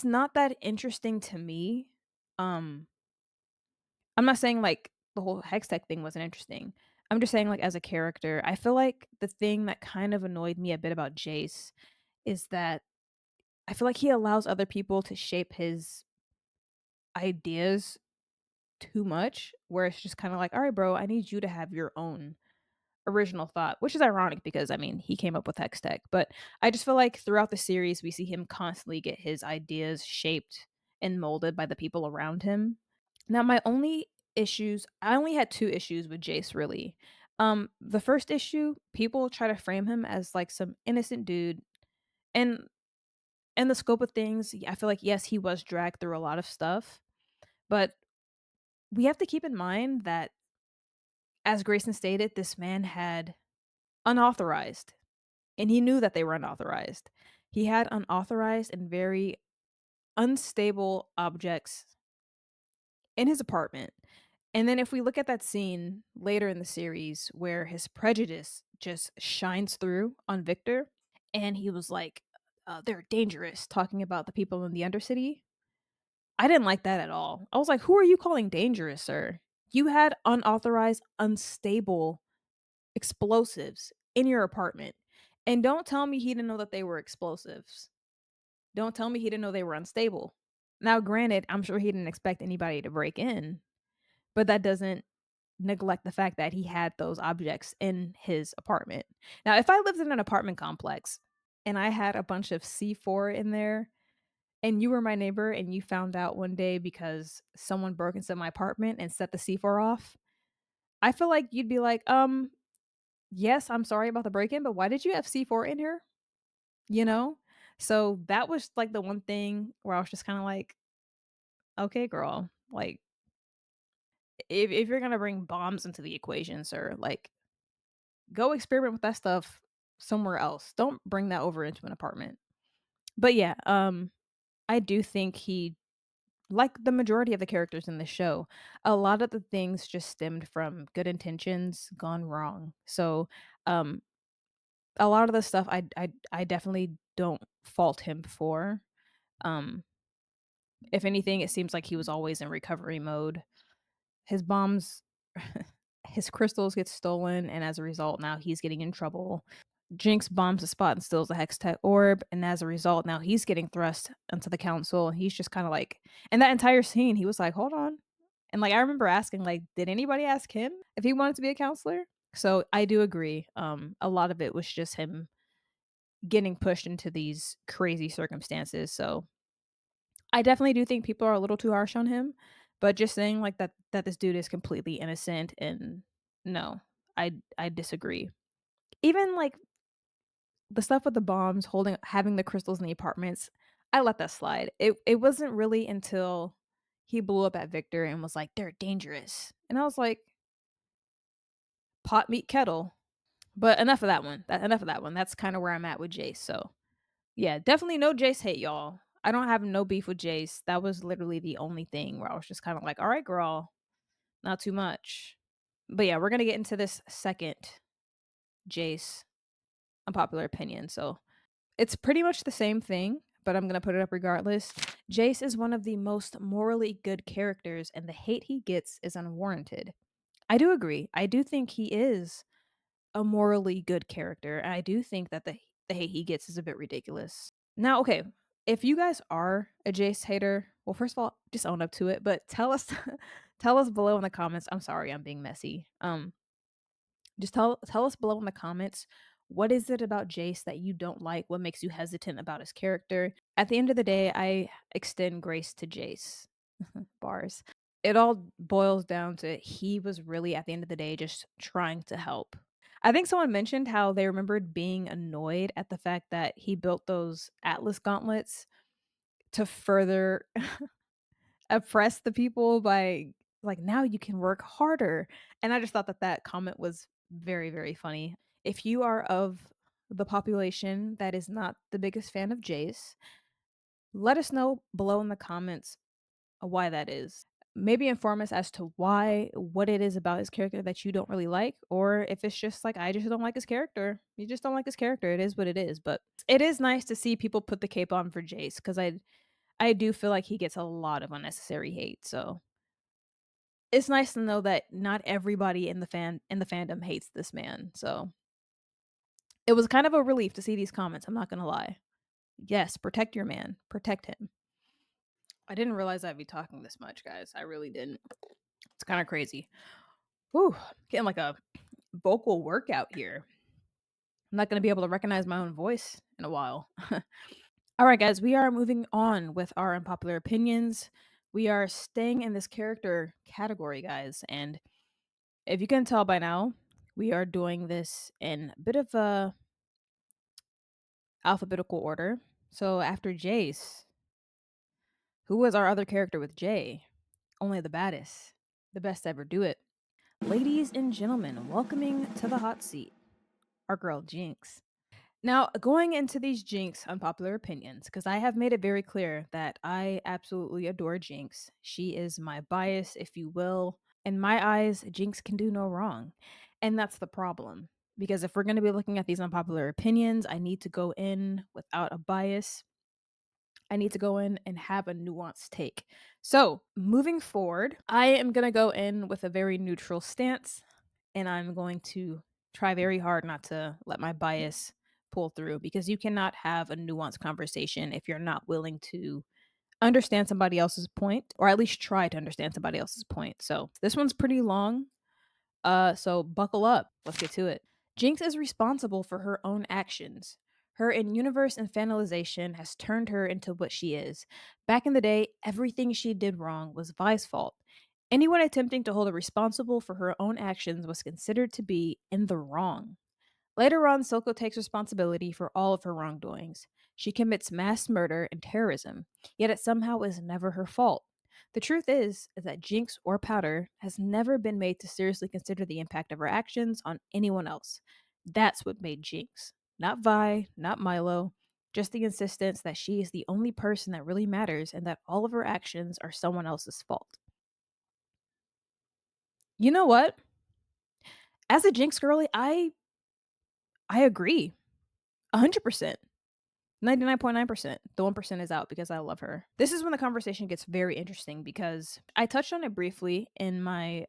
not that interesting to me. Um, I'm not saying like the whole Hextech thing wasn't interesting. I'm just saying like as a character, I feel like the thing that kind of annoyed me a bit about Jayce is that I feel like he allows other people to shape his ideas too much, where it's just kind of like, all right, bro, I need you to have your own original thought, which is ironic because I mean, he came up with Hextech, but I just feel like throughout the series, we see him constantly get his ideas shaped and molded by the people around him. Now, I only had 2 issues with Jayce really. The first issue, people try to frame him as like some innocent dude, and in the scope of things, I feel like yes, he was dragged through a lot of stuff, but we have to keep in mind that, as Grayson stated, this man had unauthorized, and he knew that they were unauthorized. He had unauthorized and very unstable objects in his apartment. And then if we look at that scene later in the series where his prejudice just shines through on Victor, and he was like, they're dangerous, talking about the people in the Undercity. I didn't like that at all. I was like, who are you calling dangerous, sir? You had unauthorized, unstable explosives in your apartment. And don't tell me he didn't know that they were explosives. Don't tell me he didn't know they were unstable. Now, granted, I'm sure he didn't expect anybody to break in, but that doesn't neglect the fact that he had those objects in his apartment. Now, if I lived in an apartment complex and I had a bunch of C4 in there, and you were my neighbor and you found out one day because someone broke into my apartment and set the C4 off, I feel like you'd be like, yes, I'm sorry about the break-in, but why did you have C4 in here? You know? So that was like the one thing where I was just kind of like, okay, girl, like if you're gonna bring bombs into the equation, sir, like go experiment with that stuff somewhere else. Don't bring that over into an apartment. But yeah, I do think he, like the majority of the characters in the show, a lot of the things just stemmed from good intentions gone wrong. So, um, a lot of the stuff I definitely don't fault him for. Um, if anything, it seems like he was always in recovery mode. His bombs his crystals get stolen, and as a result, now he's getting in trouble. Jinx bombs the spot and steals the Hex Tech orb, and as a result, now he's getting thrust into the council. He's just kind of like, in that entire scene, he was like, "Hold on," and like I remember asking, like, did anybody ask him if he wanted to be a counselor? So I do agree. A lot of it was just him getting pushed into these crazy circumstances. So I definitely do think people are a little too harsh on him, but just saying like that this dude is completely innocent and no, I disagree. Even like the stuff with the bombs, having the crystals in the apartments, I let that slide. It wasn't really until he blew up at Victor and was like, "They're dangerous." And I was like, "Pot meet kettle." But enough of that one. Enough of that one. That's kind of where I'm at with Jayce. So, yeah, definitely no Jayce hate, y'all. I don't have no beef with Jayce. That was literally the only thing where I was just kind of like, "All right, girl, not too much." But yeah, we're going to get into this second Jayce unpopular opinion. So, it's pretty much the same thing, but I'm gonna put it up regardless. Jayce is one of the most morally good characters, and the hate he gets is unwarranted. I do agree. I do think he is a morally good character, and I do think that the hate he gets is a bit ridiculous. Now, okay, if you guys are a Jayce hater, well, first of all, just own up to it, but tell us tell us below in the comments. I'm sorry, I'm being messy. Just tell us below in the comments, what is it about Jayce that you don't like? What makes you hesitant about his character? At the end of the day, I extend grace to Jayce. Bars. It all boils down to he was really at the end of the day just trying to help. I think someone mentioned how they remembered being annoyed at the fact that he built those Atlas gauntlets to further oppress the people by like, now you can work harder. And I just thought that that comment was very, very funny. If you are of the population that is not the biggest fan of Jayce, let us know below in the comments why that is. Maybe inform us as to what it is about his character that you don't really like, or if it's just like, I just don't like his character. You just don't like his character. It is what it is. But it is nice to see people put the cape on for Jayce because I do feel like he gets a lot of unnecessary hate. So it's nice to know that not everybody in the fandom hates this man. So it was kind of a relief to see these comments. I'm not gonna lie. Yes, protect your man. Protect him. I didn't realize I'd be talking this much, guys. I really didn't. It's kind of crazy. Whew, getting like a vocal workout here. I'm not gonna be able to recognize my own voice in a while. All right, guys, we are moving on with our unpopular opinions. We are staying in this character category, guys, and if you can tell by now, we are doing this in a bit of a alphabetical order. So after Jayce, who was our other character with J? Only the baddest, the best to ever do it. Ladies and gentlemen, welcoming to the hot seat, our girl Jinx. Now, going into these Jinx unpopular opinions, because I have made it very clear that I absolutely adore Jinx. She is my bias, if you will. In my eyes, Jinx can do no wrong. And that's the problem. Because if we're going to be looking at these unpopular opinions, I need to go in without a bias. I need to go in and have a nuanced take. So, moving forward, I am going to go in with a very neutral stance, and I'm going to try very hard not to let my bias pull through because you cannot have a nuanced conversation if you're not willing to understand somebody else's point or at least try to understand somebody else's point. So, this one's pretty long. So buckle up. Let's get to it. Jinx is responsible for her own actions. Her in universe infantilization has turned her into what she is. Back in the day, everything she did wrong was Vi's fault. Anyone attempting to hold her responsible for her own actions was considered to be in the wrong. Later on, Silco takes responsibility for all of her wrongdoings. She commits mass murder and terrorism, yet it somehow is never her fault. The truth is that Jinx or Powder has never been made to seriously consider the impact of her actions on anyone else. That's what made Jinx. Not Vi, not Mylo, just the insistence that she is the only person that really matters and that all of her actions are someone else's fault. You know what? As a Jinx girly, I agree. 100%. 99.9%. The 1% is out because I love her. This is when the conversation gets very interesting because I touched on it briefly in my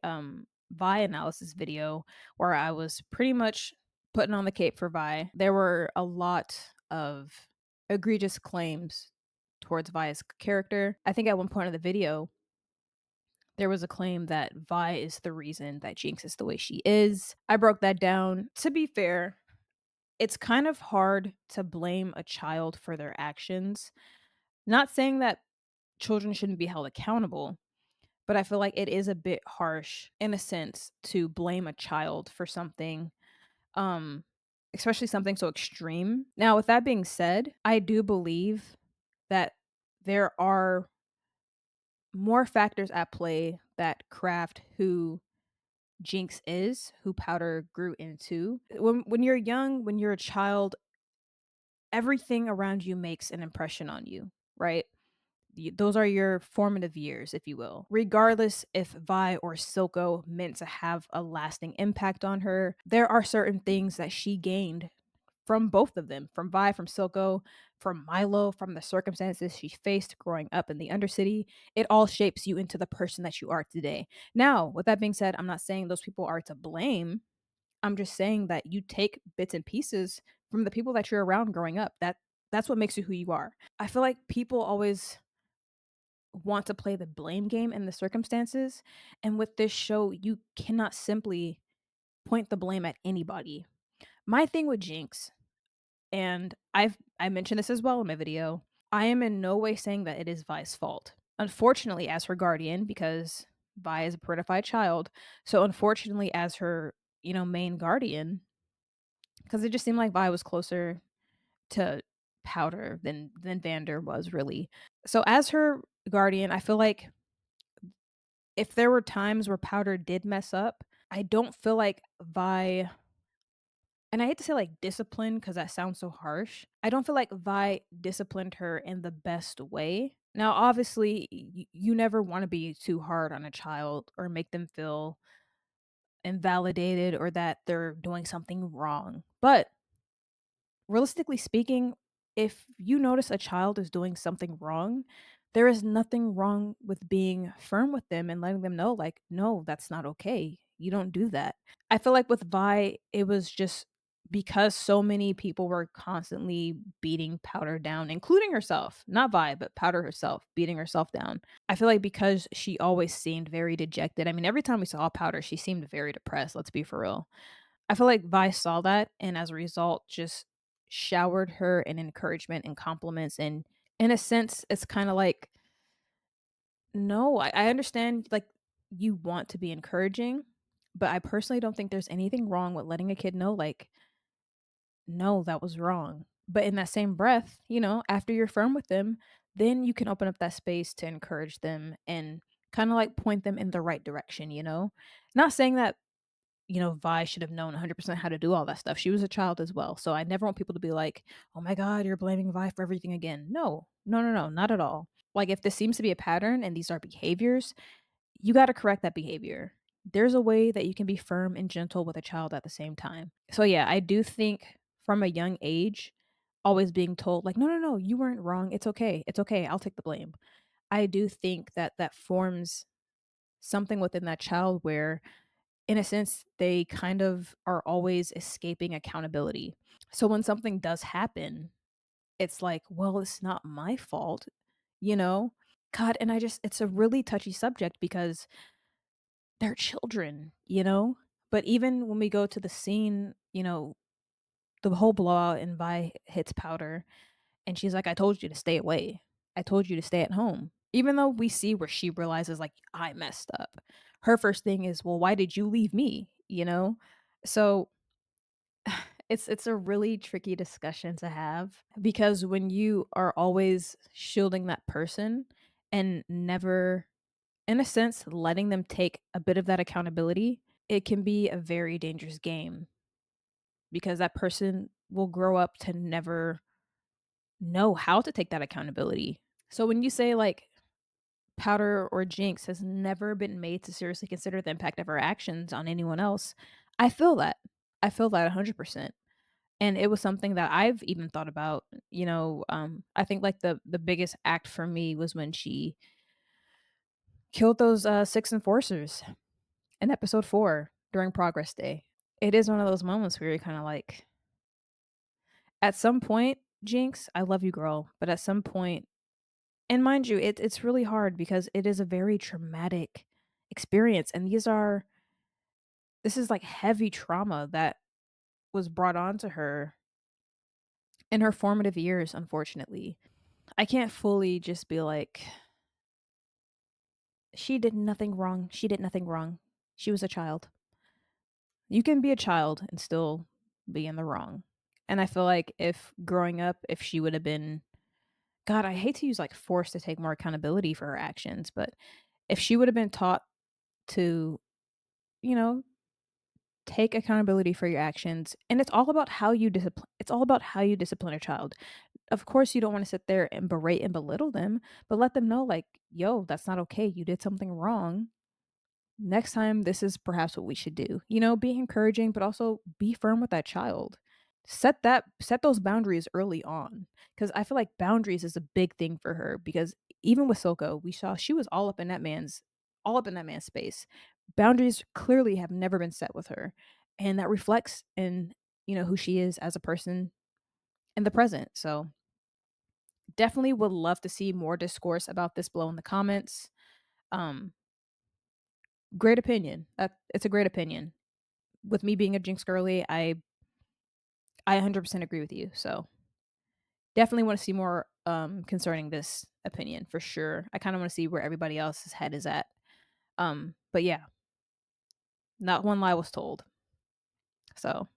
Vi analysis video where I was pretty much putting on the cape for Vi. There were a lot of egregious claims towards Vi's character. I think at one point of the video, there was a claim that Vi is the reason that Jinx is the way she is. I broke that down. To be fair, it's kind of hard to blame a child for their actions. Not saying that children shouldn't be held accountable, but I feel like it is a bit harsh in a sense to blame a child for something, um, especially something so extreme. Now, with that being said, I do believe that there are more factors at play that craft who Jinx is, who Powder grew into. When you're young, when you're a child, everything around you makes an impression on you, right? Those are your formative years, if you will. Regardless if Vi or Silco meant to have a lasting impact on her, there are certain things that she gained from both of them, from Vi, from Silco, from Mylo, from the circumstances she faced growing up in the Undercity. It all shapes you into the person that you are today. Now, with that being said, I'm not saying those people are to blame. I'm just saying that you take bits and pieces from the people that you're around growing up. That's what makes you who you are. I feel like people always want to play the blame game in the circumstances, and with this show, you cannot simply point the blame at anybody. My thing with Jinx, and I mentioned this as well in my video, I am in no way saying that it is Vi's fault. Unfortunately, as her guardian, because Vi is a purified child, so unfortunately as her, main guardian, because it just seemed like Vi was closer to Powder than Vander was really. So as her guardian, I feel like if there were times where Powder did mess up, I don't feel like Vi, and I hate to say like discipline because that sounds so harsh. I don't feel like Vi disciplined her in the best way. Now, obviously, you never want to be too hard on a child or make them feel invalidated or that they're doing something wrong. But realistically speaking, if you notice a child is doing something wrong, there is nothing wrong with being firm with them and letting them know, like, no, that's not okay. You don't do that. I feel like with Vi, it was just because so many people were constantly beating Powder down, including herself, not Vi, but Powder herself, beating herself down. I feel like because she always seemed very dejected. I mean, every time we saw Powder, she seemed very depressed. Let's be for real. I feel like Vi saw that and as a result just showered her in encouragement and compliments, and in a sense, it's kinda like, no, I understand, like, you want to be encouraging, but I personally don't think there's anything wrong with letting a kid know, like, "No, that was wrong." But in that same breath, after you're firm with them, then you can open up that space to encourage them and kinda, like, point them in the right direction, you know? Not saying that Vi should have known 100% how to do all that stuff. She was a child as well. So I never want people to be like, "Oh my god, you're blaming Vi for everything again." No. No, no, no, not at all. Like if this seems to be a pattern and these are behaviors, you got to correct that behavior. There's a way that you can be firm and gentle with a child at the same time. So yeah, I do think from a young age, always being told like, "No, no, no, you weren't wrong. It's okay. It's okay. I'll take the blame." I do think that that forms something within that child where in a sense, they kind of are always escaping accountability. So when something does happen, it's like, well, it's not my fault, you know? God, and it's a really touchy subject because they're children. But even when we go to the scene, the whole blowout and Vi hits Powder, and she's like, I told you to stay away. I told you to stay at home. Even though we see where she realizes, like, I messed up. Her first thing is, well, why did you leave me? So it's a really tricky discussion to have because when you are always shielding that person and never, in a sense, letting them take a bit of that accountability, it can be a very dangerous game because that person will grow up to never know how to take that accountability. So when you say like Powder or Jinx has never been made to seriously consider the impact of her actions on anyone else, I feel that. I feel that 100%. And it was something that I've even thought about, I think like the biggest act for me was when she killed those 6 enforcers. in episode 4 during Progress Day. It is one of those moments where you're kind of like, at some point, Jinx, I love you, girl, but at some point, and mind you, it's really hard because it is a very traumatic experience, and this is like heavy trauma that was brought on to her in her formative years, unfortunately. I can't fully just be like, she did nothing wrong. She did nothing wrong. She was a child. You can be a child and still be in the wrong. And I feel like if growing up, if she would have been, God, I hate to use like forced to take more accountability for her actions, but if she would have been taught to, you know, take accountability for your actions, and it's all about how you discipline a child. Of course, you don't wanna sit there and berate and belittle them, but let them know, like, "Yo, that's not okay. You did something wrong. Next time, this is perhaps what we should do." Be encouraging, but also be firm with that child. Set those boundaries early on, because I feel like boundaries is a big thing for her because even with Silco, we saw she was all up in that man's space. Boundaries clearly have never been set with her, and that reflects in, who she is as a person in the present. So, definitely would love to see more discourse about this below in the comments. Um, Great opinion. It's a great opinion. With me being a Jinx girly, I 100% agree with you. So definitely want to see more concerning this opinion for sure. I kind of want to see where everybody else's head is at. But yeah, not one lie was told. So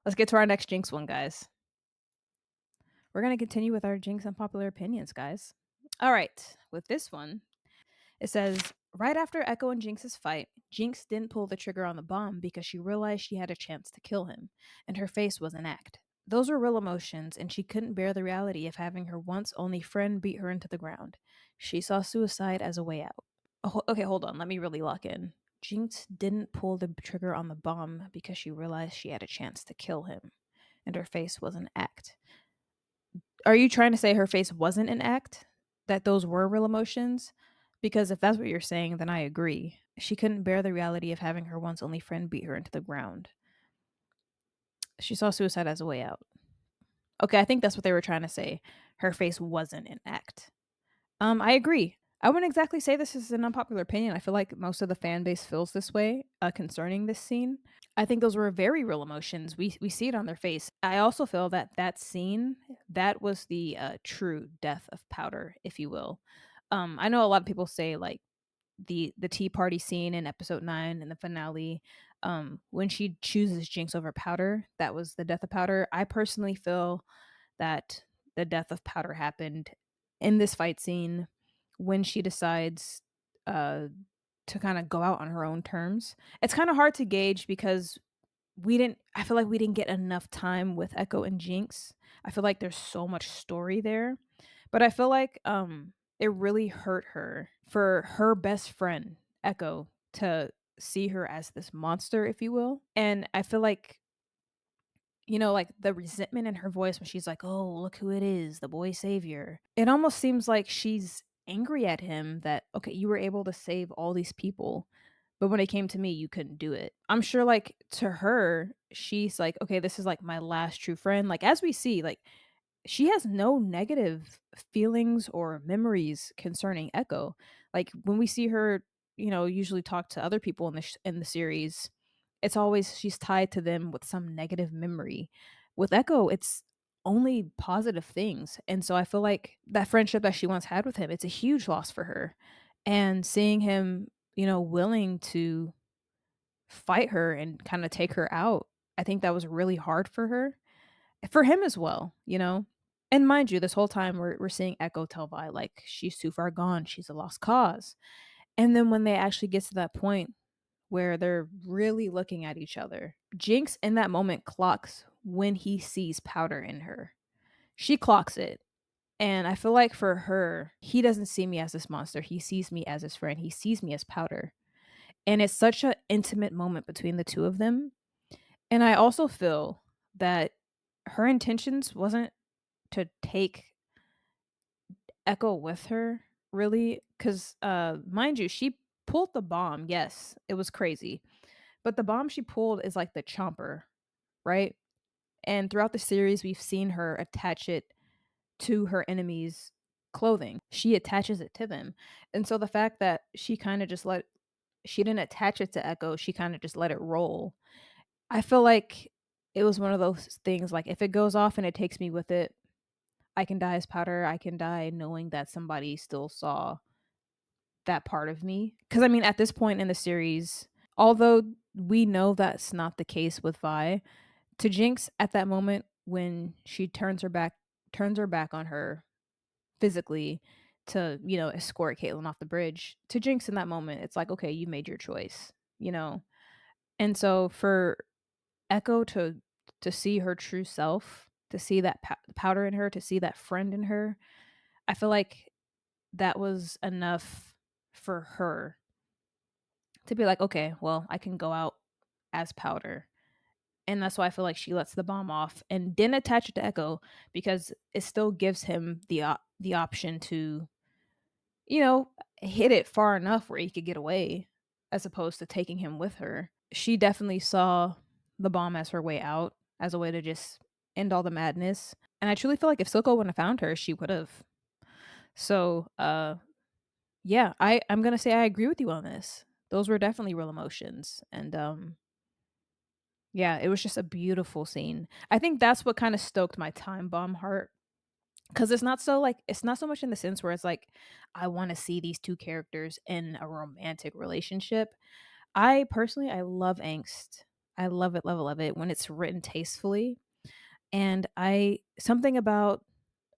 let's get to our next Jinx one, guys. We're gonna continue with our Jinx unpopular opinions, guys. All right, with this one, it says, right after Echo and Jinx's fight, Jinx didn't pull the trigger on the bomb because she realized she had a chance to kill him, and her face was an act. Those were real emotions, and she couldn't bear the reality of having her once only friend beat her into the ground. She saw suicide as a way out. Oh, okay, hold on. Let me really lock in. Jinx didn't pull the trigger on the bomb because she realized she had a chance to kill him, and her face was an act. Are you trying to say her face wasn't an act? That those were real emotions? Because if that's what you're saying, then I agree. She couldn't bear the reality of having her once only friend beat her into the ground. She saw suicide as a way out. Okay, I think that's what they were trying to say. Her face wasn't an act. I agree. I wouldn't exactly say this is an unpopular opinion. I feel like most of the fan base feels this way concerning this scene. I think those were very real emotions. We see it on their face. I also feel that that scene, that was the true death of Powder, if you will. I know a lot of people say like the tea party scene in episode 9 in the finale, when she chooses Jinx over Powder, that was the death of Powder. I personally feel that the death of Powder happened in this fight scene when she decides uh to kind of go out on her own terms. It's kind of hard to gauge because I feel like we didn't get enough time with Echo and Jinx. I feel like there's so much story there. But I feel like it really hurt her for her best friend, Echo, to see her as this monster, if you will. And I feel like, like the resentment in her voice when she's like, "Oh, look who it is, the boy savior." It almost seems like she's angry at him that, okay, you were able to save all these people, but when it came to me, you couldn't do it. I'm sure like to her, she's like, "Okay, this is like my last true friend." Like as we see, like she has no negative feelings or memories concerning Echo. Like when we see her, usually talk to other people in the series, it's always she's tied to them with some negative memory. With Echo, it's only positive things. And so I feel like that friendship that she once had with him, it's a huge loss for her. And seeing him, willing to fight her and kind of take her out, I think that was really hard for her. For him as well. And mind you, this whole time we're seeing Echo tell Vi like she's too far gone, she's a lost cause. And then when they actually get to that point where they're really looking at each other, Jinx in that moment clocks when he sees Powder in her. She clocks it. And I feel like for her, he doesn't see me as this monster. He sees me as his friend. He sees me as Powder. And it's such an intimate moment between the two of them. And I also feel that her intentions wasn't to take Echo with her, really, because mind you, she pulled the bomb. Yes, it was crazy. But the bomb she pulled is like the chomper, right? And throughout the series, we've seen her attach it to her enemies' clothing. She attaches it to them. And so the fact that she didn't attach it to Echo, she kind of just let it roll. I feel like it was one of those things like if it goes off and it takes me with it, I can die as powder. I can die knowing that somebody still saw that part of me. Cause I mean, at this point in the series, although we know that's not the case with Vi, to Jinx at that moment when she turns her back on her physically to, escort Caitlyn off the bridge. To Jinx in that moment, it's like, okay, you made your choice, you know? And so for Echo to see her true self, to see that powder in her, to see that friend in her, I feel like that was enough for her to be like, okay, well, I can go out as powder. And that's why I feel like she lets the bomb off and didn't attach it to Echo because it still gives him the option to, you know, hit it far enough where he could get away as opposed to taking him with her. She definitely saw the bomb as her way out, as a way to just end all the madness. And I truly feel like if Silco wouldn't have found her, she would have. So, yeah, I'm gonna say I agree with you on this. Those were definitely real emotions, and yeah, it was just a beautiful scene. I think that's what kind of stoked my time bomb heart because it's not so much in the sense where it's like I want to see these two characters in a romantic relationship. I personally I love angst. I love it when it's written tastefully, and I something about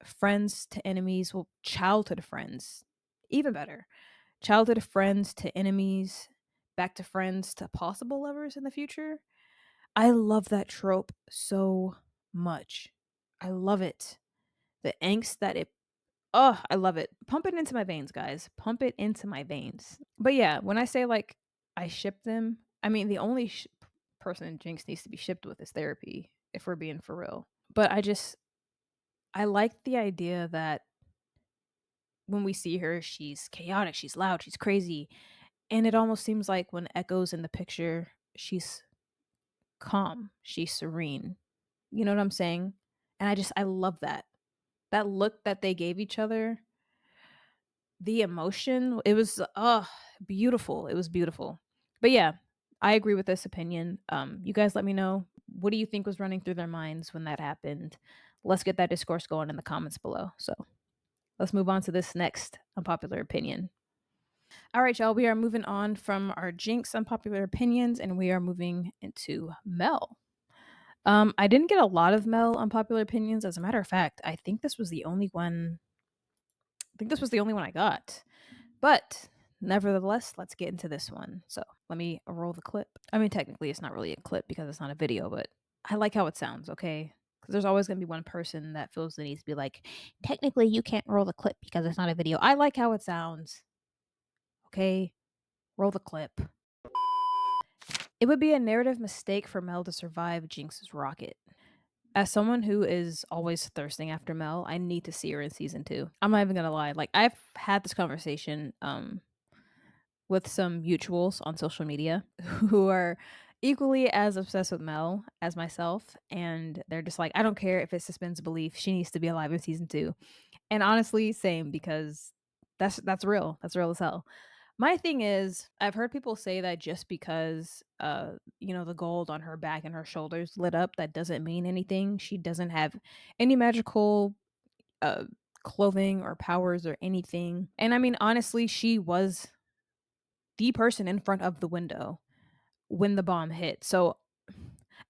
friends to enemies, well, childhood friends, even better. Childhood friends to enemies, back to friends to possible lovers in the future. I love that trope so much. I love it. The angst that it oh, I love it. Pump it into my veins, guys. Pump it into my veins. But yeah, when I say like I ship them, I mean the only person Jinx needs to be shipped with is therapy, if we're being for real. But I like the idea that when we see her, she's chaotic, she's loud, she's crazy. And it almost seems like when Echo's in the picture, she's calm, she's serene. You know what I'm saying? And I love that. That look that they gave each other, the emotion, it was beautiful. It was beautiful. But yeah, I agree with this opinion. You guys let me know, what do you think was running through their minds when that happened? Let's get that discourse going in the comments below. So, let's move on to this next unpopular opinion. All right, y'all, we are moving on from our Jinx unpopular opinions and we are moving into Mel. I didn't get a lot of Mel unpopular opinions. As a matter of fact, I think this was the only one. I think this was the only one I got. But nevertheless, let's get into this one. So let me roll the clip. I mean, technically, it's not really a clip because it's not a video, but I like how it sounds. Okay, because there's always going to be one person that feels the need to be like, technically, you can't roll the clip because it's not a video. I like how it sounds. Okay, roll the clip. It would be a narrative mistake for Mel to survive Jinx's rocket. As someone who is always thirsting after Mel, I need to see her in season 2. I'm not even gonna lie. Like I've had this conversation with some mutuals on social media who are equally as obsessed with Mel as myself, and they're just like, I don't care if it suspends belief. She needs to be alive in season 2. And honestly, same because that's real. That's real as hell. My thing is, I've heard people say that just because the gold on her back and her shoulders lit up, that doesn't mean anything. She doesn't have any magical uh clothing or powers or anything. And I mean, honestly, she was the person in front of the window when the bomb hit. So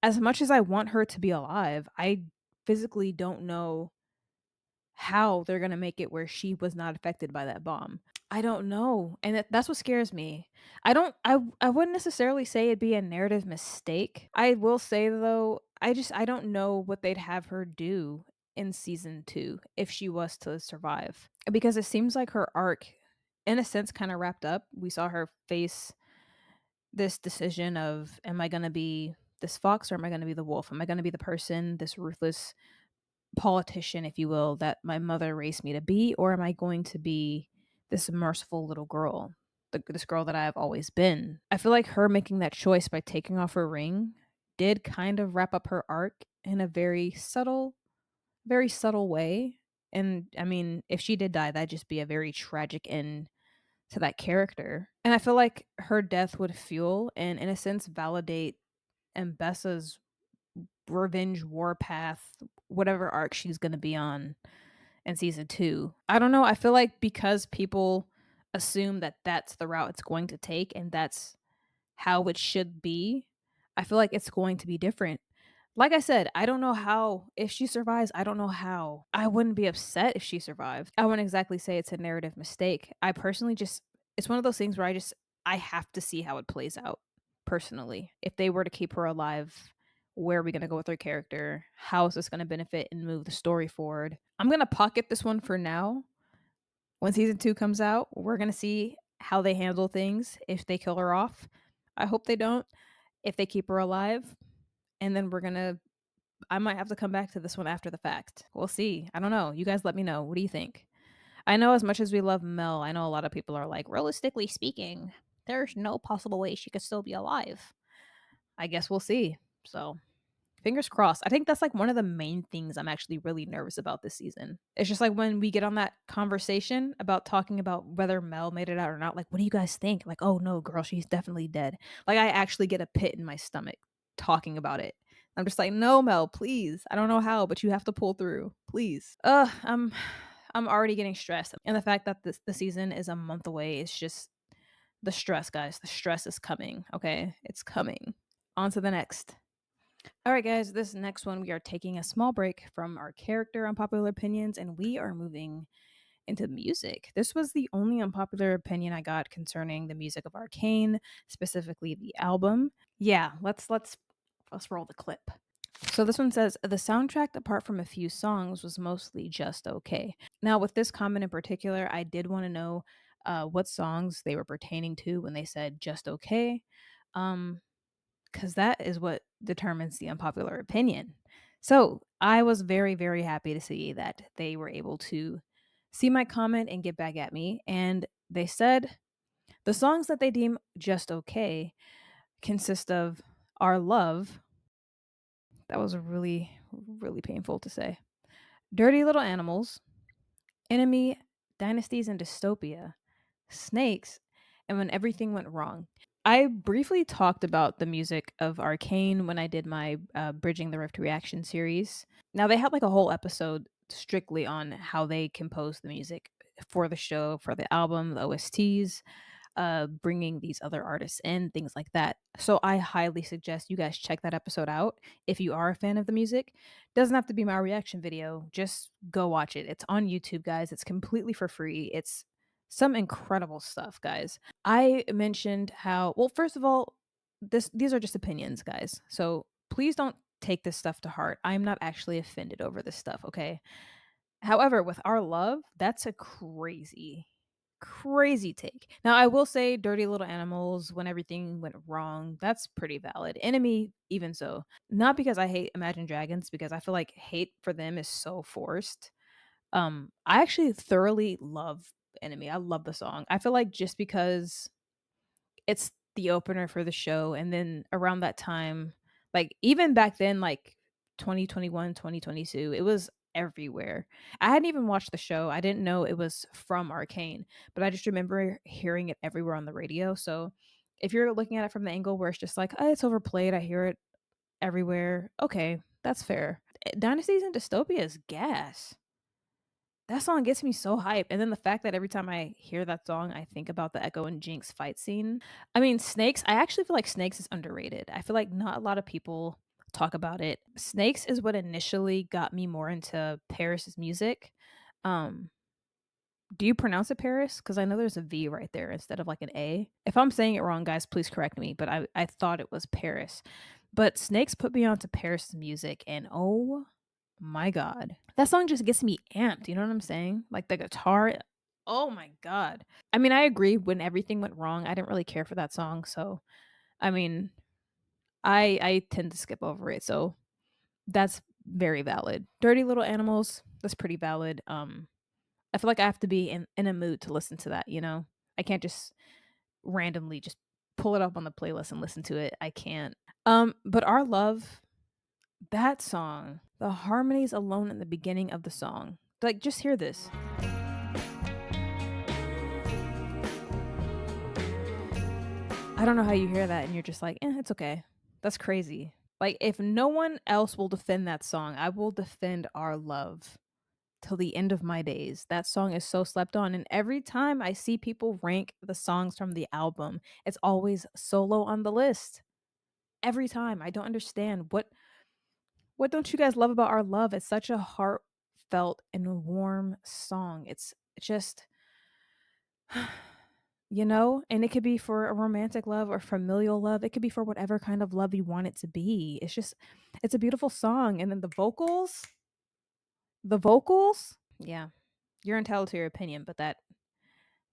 as much as I want her to be alive, I physically don't know how they're going to make it where she was not affected by that bomb. I don't know. And that's what scares me. I wouldn't necessarily say it'd be a narrative mistake. I will say though, I don't know what they'd have her do in season 2 if she was to survive. Because it seems like her arc in a sense kind of wrapped up. We saw her face this decision of, am I going to be this fox or am I going to be the wolf? Am I going to be the person, this ruthless politician, if you will, that my mother raised me to be, or am I going to be this merciful little girl, this girl that I've always been. I feel like her making that choice by taking off her ring did kind of wrap up her arc in a very subtle way. And I mean, if she did die, that'd just be a very tragic end to that character. And I feel like her death would fuel and, in a sense, validate Ambessa's revenge warpath, whatever arc she's going to be on in season 2. I don't know. I feel like because people assume that that's the route it's going to take and that's how it should be, I feel like it's going to be different. Like I said, I don't know how. If she survives, I don't know how. I wouldn't be upset if she survived. I wouldn't exactly say it's a narrative mistake. I personally just, it's one of those things where I have to see how it plays out personally. If they were to keep her alive, where are we going to go with her character? How is this going to benefit and move the story forward? I'm going to pocket this one for now. When season 2 comes out, we're going to see how they handle things if they kill her off. I hope they don't. If they keep her alive, and then I might have to come back to this one after the fact. We'll see. I don't know. You guys let me know. What do you think? I know as much as we love Mel, I know a lot of people are like, realistically speaking, there's no possible way she could still be alive. I guess we'll see. So, fingers crossed. I think that's like one of the main things I'm actually really nervous about this season. It's just like when we get on that conversation about talking about whether Mel made it out or not, like, what do you guys think? Like, oh no, girl, she's definitely dead. Like, I actually get a pit in my stomach talking about it. I'm just like, no, Mel, please. I don't know how, but you have to pull through, please. I'm already getting stressed, and the fact that the season is a month away is just the stress, guys. The stress is coming. Okay, it's coming. On to the next. All right, guys, this next one, we are taking a small break from our character unpopular opinions and we are moving into music. This was the only unpopular opinion I got concerning the music of Arcane, specifically the album. Yeah, let's roll the clip. So this one says the soundtrack, apart from a few songs, was mostly just okay. Now, with this comment in particular, I did want to know what songs they were pertaining to when they said just okay. Um, because that is what determines the unpopular opinion. So I was very, very happy to see that they were able to see my comment and get back at me. And they said the songs that they deem just okay consist of Our Love. That was really, really painful to say. Dirty Little Animals, Enemy, Dynasties and Dystopia, Snakes, and When Everything Went Wrong. I briefly talked about the music of Arcane when I did my Bridging the Rift reaction series. Now, they had like a whole episode strictly on how they composed the music for the show, for the album, the OSTs, bringing these other artists in, things like that. So I highly suggest you guys check that episode out if you are a fan of the music. Doesn't have to be my reaction video, just go watch it. It's on YouTube, guys. It's completely for free. It's some incredible stuff, guys. I mentioned how, well, first of all, these are just opinions, guys. So please don't take this stuff to heart. I'm not actually offended over this stuff, okay? However, with Our Love, that's a crazy take. Now, I will say Dirty Little Animals, When Everything Went Wrong, that's pretty valid. Enemy, even so. Not because I hate Imagine Dragons, because I feel like hate for them is so forced. I actually thoroughly love Enemy. I love the song. I feel like just because it's the opener for the show, and then around that time, like even back then, like 2021, 2022, it was everywhere. I hadn't even watched the show. I didn't know it was from Arcane, but I just remember hearing it everywhere on the radio. So if you're looking at it from the angle where it's just like, oh, it's overplayed, I hear it everywhere. Okay, that's fair. Dynasties and Dystopia is gas. That song gets me so hyped, and then the fact that every time I hear that song, I think about the Echo and Jinx fight scene. I mean, Snakes, I actually feel like Snakes is underrated. I feel like not a lot of people talk about it. Snakes is what initially got me more into Paris's music. Um, do you pronounce it Paris? Because I know there's a V right there instead of like an A. If I'm saying it wrong, guys, please correct me, but I thought it was Paris. But Snakes put me onto Paris's music, and oh my god. That song just gets me amped, you know what I'm saying? Like the guitar, oh my god. I mean, I agree when everything went wrong, I didn't really care for that song, so I mean, I tend to skip over it, so that's very valid. Dirty Little Animals, that's pretty valid. I feel like I have to be in a mood to listen to that, you know? I can't just randomly just pull it up on the playlist and listen to it. I can't. But Our Love, that song, the harmonies alone in the beginning of the song. Like, just hear this. I don't know how you hear that and you're just like, it's okay. That's crazy. Like, if no one else will defend that song, I will defend Our Love till the end of my days. That song is so slept on. And every time I see people rank the songs from the album, it's always solo on the list. Every time. I don't understand. What don't you guys love about Our Love? It's such a heartfelt and warm song. It's just and it could be for a romantic love or familial love. It could be for whatever kind of love you want it to be. It's a beautiful song. And then the vocals, yeah, you're entitled to your opinion, but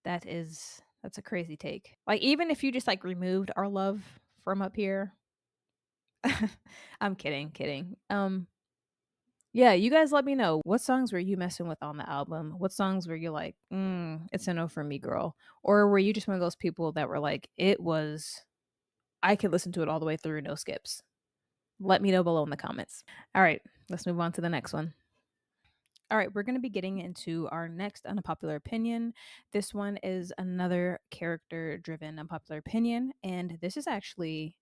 that's a crazy take. Like, even if you just like removed Our Love from up here, I'm kidding. Yeah, you guys let me know, what songs were you messing with on the album? What songs were you like, it's a no for me, girl? Or were you just one of those people that were like, I could listen to it all the way through, no skips? Let me know below in the comments. All right, let's move on to the next one. All right, we're going to be getting into our next unpopular opinion. This one is another character driven unpopular opinion, and this is actually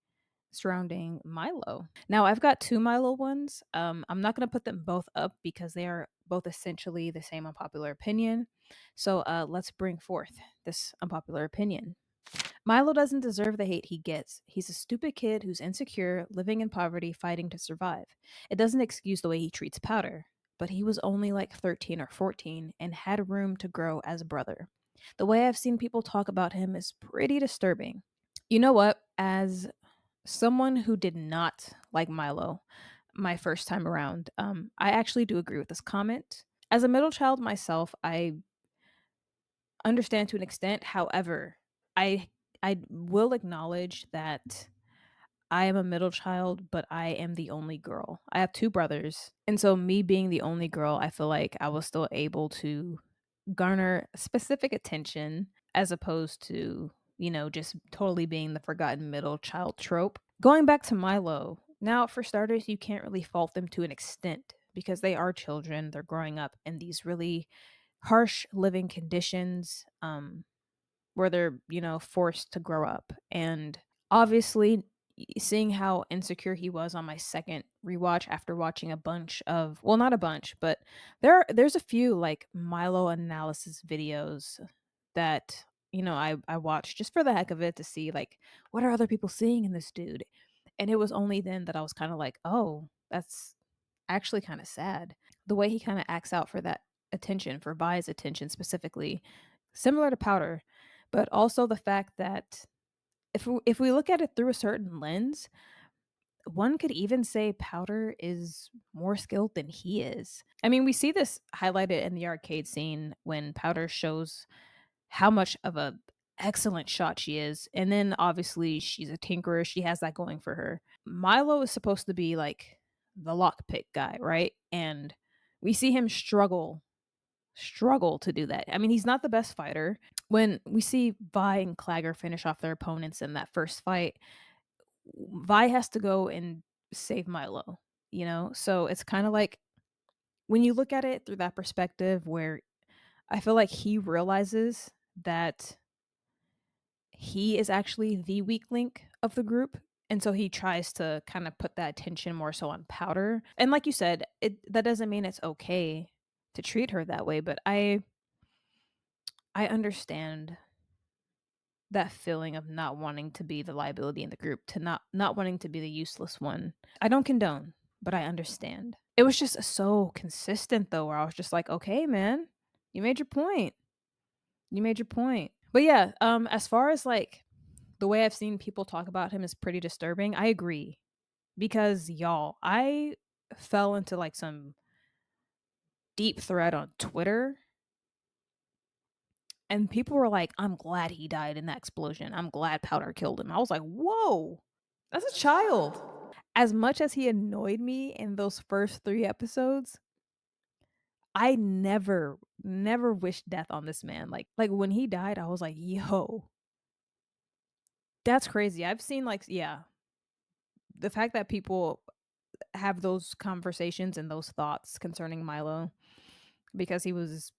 surrounding Mylo. Now, I've got two Mylo ones. I'm not going to put them both up because they are both essentially the same unpopular opinion. So let's bring forth this unpopular opinion. Mylo doesn't deserve the hate he gets. He's a stupid kid who's insecure, living in poverty, fighting to survive. It doesn't excuse the way he treats Powder, but he was only like 13 or 14 and had room to grow as a brother. The way I've seen people talk about him is pretty disturbing. You know what? As someone who did not like Mylo my first time around, I actually do agree with this comment. As a middle child myself, I understand to an extent. However, I I will acknowledge that I am a middle child, but I am the only girl. I have two brothers. And so, me being the only girl, I feel like I was still able to garner specific attention as opposed to, just totally being the forgotten middle child trope. Going back to Mylo, now for starters, you can't really fault them to an extent because they are children. They're growing up in these really harsh living conditions, where they're, forced to grow up. And obviously, seeing how insecure he was on my second rewatch after watching a bunch of, well, not a bunch, but there's a few like Mylo analysis videos that, I watched just for the heck of it to see like, what are other people seeing in this dude? And it was only then that I was kind of like, oh, that's actually kind of sad. The way he kind of acts out for that attention, for Vi's attention specifically, similar to Powder, but also the fact that if we look at it through a certain lens, one could even say Powder is more skilled than he is. I mean, we see this highlighted in the arcade scene when Powder shows how much of a excellent shot she is. And then obviously she's a tinkerer. She has that going for her. Mylo is supposed to be like the lockpick guy, right? And we see him struggle to do that. I mean, he's not the best fighter. When we see Vi and Clagger finish off their opponents in that first fight, Vi has to go and save Mylo, So it's kind of like when you look at it through that perspective where I feel like he realizes that he is actually the weak link of the group. And so he tries to kind of put that attention more so on Powder. And like you said, that doesn't mean it's okay to treat her that way, but I understand that feeling of not wanting to be the liability in the group, to not wanting to be the useless one. I don't condone, but I understand. It was just so consistent though, where I was just like, okay, man, you made your point. You made your point. But yeah, as far as like the way I've seen people talk about him is pretty disturbing. I agree. Because y'all, I fell into like some deep thread on Twitter and people were like, I'm glad he died in that explosion. I'm glad Powder killed him. I was like, whoa, that's a child. As much as he annoyed me in those first 3 episodes, I never wished death on this man. Like when he died, I was like, yo, That's crazy. I've seen, like, yeah, the fact that people have those conversations and those thoughts concerning Mylo because he was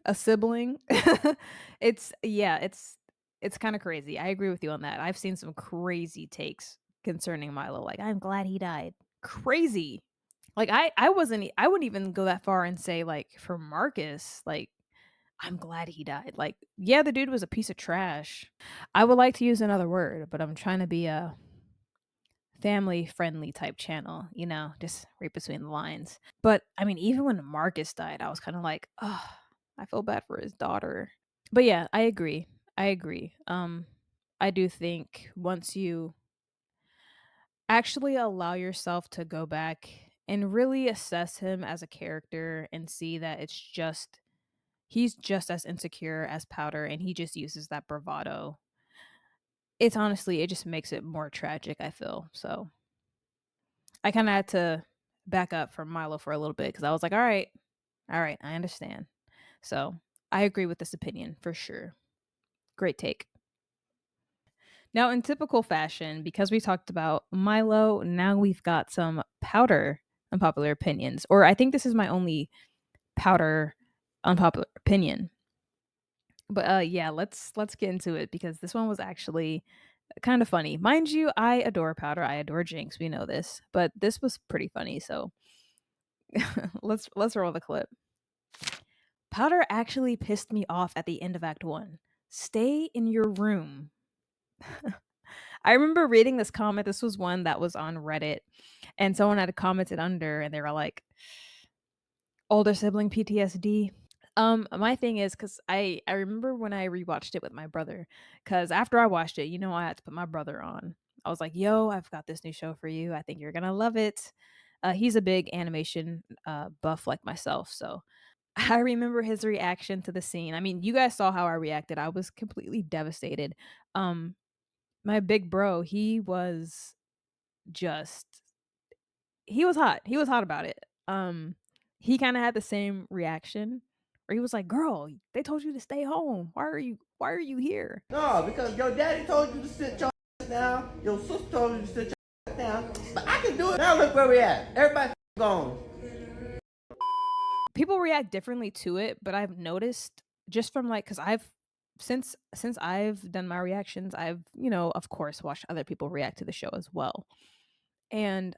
a sibling. It's kinda crazy. I agree with you on that. I've seen some crazy takes concerning Mylo, like, "I'm glad he died." Crazy. Like, I wouldn't even go that far and say, like, for Marcus, like, "I'm glad he died." Like, yeah, the dude was a piece of trash. I would like to use another word, but I'm trying to be a family-friendly type channel, just read between the lines. But, I mean, even when Marcus died, I was kinda like, "Ugh, I feel bad for his daughter." But yeah, I agree. I agree. I do think once you actually allow yourself to go back and really assess him as a character and see that he's just as insecure as Powder and he just uses that bravado. It just makes it more tragic, I feel. So I kind of had to back up from Milo for a little bit because I was like, all right, I understand. So I agree with this opinion for sure. Great take. Now, in typical fashion, because we talked about Milo, now we've got some Powder unpopular opinions. Or I think this is my only Powder unpopular opinion. But yeah, let's get into it because this one was actually kind of funny. Mind you, I adore Powder. I adore Jinx. We know this, but this was pretty funny. So let's roll the clip. Powder actually pissed me off at the end of Act 1. Stay in your room. I remember reading this comment. This was one that was on Reddit, and someone had commented under, and they were like, "Older sibling PTSD." My thing is because I remember when I rewatched it with my brother, because after I watched it, I had to put my brother on. I was like, "Yo, I've got this new show for you. I think you're gonna love it." He's a big animation buff like myself, so I remember his reaction to the scene. I mean, you guys saw how I reacted. I was completely devastated. Um, my big bro, just he was hot. He was hot about it. He kinda had the same reaction where he was like, "Girl, they told you to stay home. Why are you here?" No, because your daddy told you to sit your ass down. Your sister told you to sit your ass down. But I can do it. Now look where we at. Everybody gone. People react differently to it, but I've noticed just from like because since I've done my reactions, I've, of course, watched other people react to the show as well. And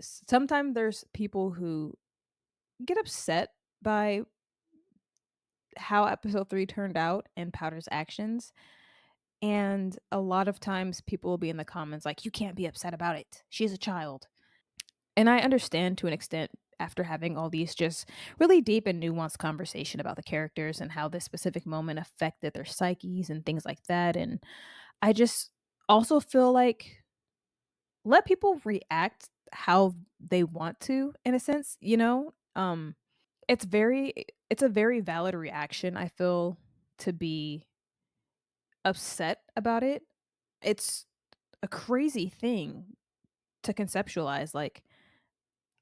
sometimes there's people who get upset by how episode 3 turned out and Powder's actions. And a lot of times people will be in the comments like, "You can't be upset about it. She's a child." And I understand to an extent after having all these just really deep and nuanced conversation about the characters and how this specific moment affected their psyches and things like that. And I just also feel like let people react how they want to in a sense, It's very it's a very valid reaction, I feel, to be upset about it. It's a crazy thing to conceptualize, like,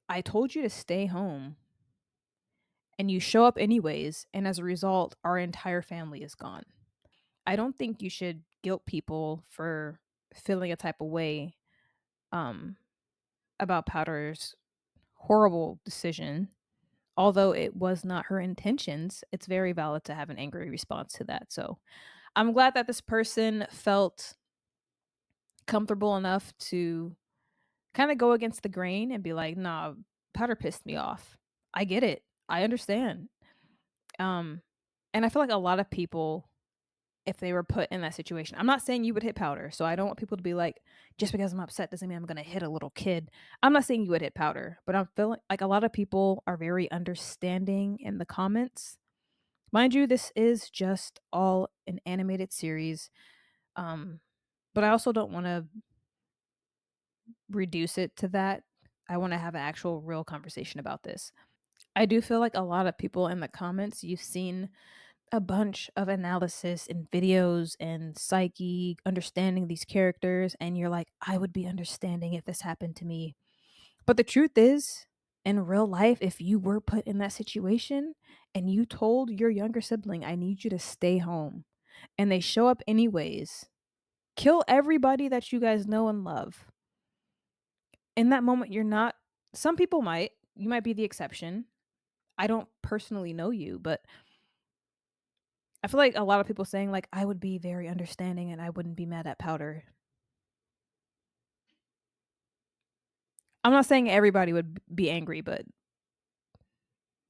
I told you to stay home, and you show up anyways, and as a result, our entire family is gone. I don't think you should guilt people for feeling a type of way, um, about Powder's horrible decision. Although it was not her intentions, it's very valid to have an angry response to that, so I'm glad that this person felt comfortable enough to kinda go against the grain and be like, "Nah, Powder pissed me off. I get it. I understand." Um, and I feel like a lot of people, if they were put in that situation, I'm not saying you would hit Powder, so I don't want people to be like, "Just because I'm upset doesn't mean I'm gonna hit a little kid." I'm not saying you would hit Powder, but I'm feeling like a lot of people are very understanding in the comments. Mind you, this is just all an animated series, um, but I also don't wanna reduce it to that. I wanna have an actual real conversation about this. I do feel like a lot of people in the comments, you've seen a bunch of analysis and videos and psyche, understanding these characters, and you're like, "I would be understanding if this happened to me." But the truth is, in real life, if you were put in that situation and you told your younger sibling, "I need you to stay home," and they show up anyways, kill everybody that you guys know and love. In that moment, you're not, some people might, you might be the exception. I don't personally know you, but I feel like a lot of people saying like I would be very understanding and I wouldn't be mad at powder. I'm not saying everybody would be angry, but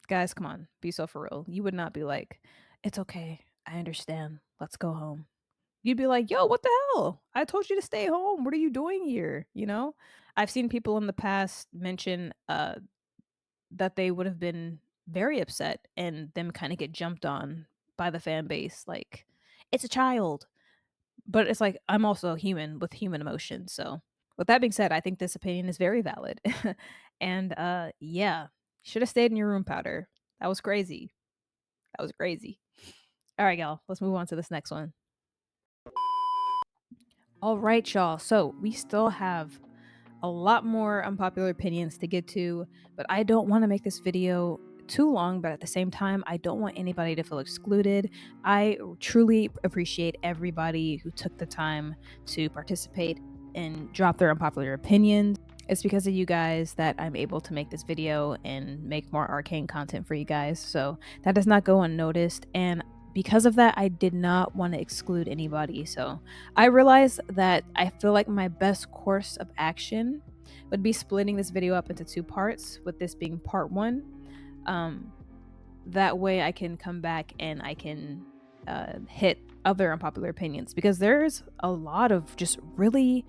guys, come on, be so for real. You would not be like, it's okay, I understand, let's go home. You'd be like, yo, what the hell? I told you to stay home. What are you doing here? You know? I've seen people in the past mention that they would have been very upset and them kind of get jumped on by the fan base. Like, it's a child. But it's like, I'm also human with human emotions. So, with that being said, I think this opinion is very valid. And yeah, should have stayed in your room, powder. That was crazy. That was crazy. All right, y'all, let's move on to this next one. All right, y'all. So we still have a lot more unpopular opinions to get to, but I don't want to make this video too long, but at the same time, I don't want anybody to feel excluded. I truly appreciate everybody who took the time to participate and drop their unpopular opinions. It's because of you guys that I'm able to make this video and make more Arcane content for you guys. So that does not go unnoticed. And because of that, I did not want to exclude anybody. So I realized that I feel like my best course of action would be splitting this video up into 2 parts, with this being part 1. That way I can come back and I can hit other unpopular opinions, because there's a lot of just really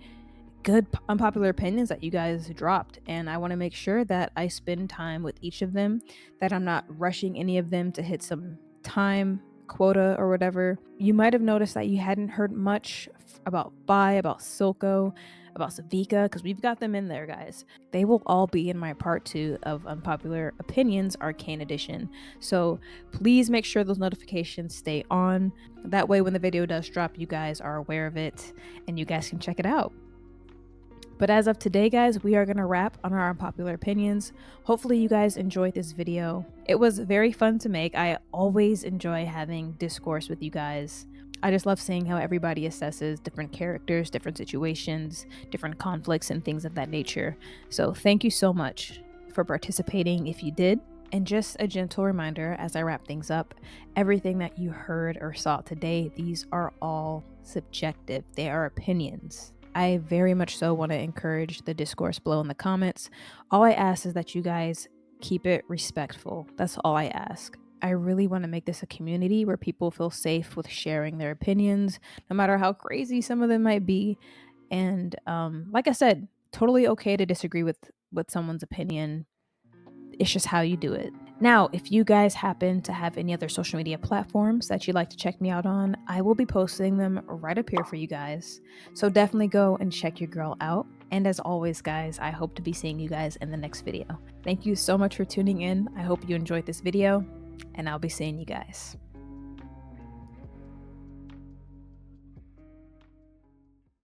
good unpopular opinions that you guys dropped, and I want to make sure that I spend time with each of them, that I'm not rushing any of them to hit some time quota or whatever. You might have noticed that you hadn't heard much about Vi, about Silco, about Savika, because we've got them in there, guys. They will all be in my part 2 of Unpopular Opinions Arcane Edition. So please make sure those notifications stay on. That way when the video does drop, you guys are aware of it and you guys can check it out. But as of today, guys, we are going to wrap on our unpopular opinions. Hopefully you guys enjoyed this video. It was very fun to make. I always enjoy having discourse with you guys. I just love seeing how everybody assesses different characters, different situations, different conflicts, and things of that nature. So thank you so much for participating if you did. And just a gentle reminder as I wrap things up, everything that you heard or saw today, these are all subjective. They are opinions. I very much so want to encourage the discourse below in the comments. All I ask is that you guys keep it respectful. That's all I ask. I really want to make this a community where people feel safe with sharing their opinions, no matter how crazy some of them might be. And like I said, totally okay to disagree with someone's opinion. It's just how you do it. Now, if you guys happen to have any other social media platforms that you'd like to check me out on, I will be posting them right up here for you guys. So definitely go and check your girl out. And as always, guys, I hope to be seeing you guys in the next video. Thank you so much for tuning in. I hope you enjoyed this video, and I'll be seeing you guys.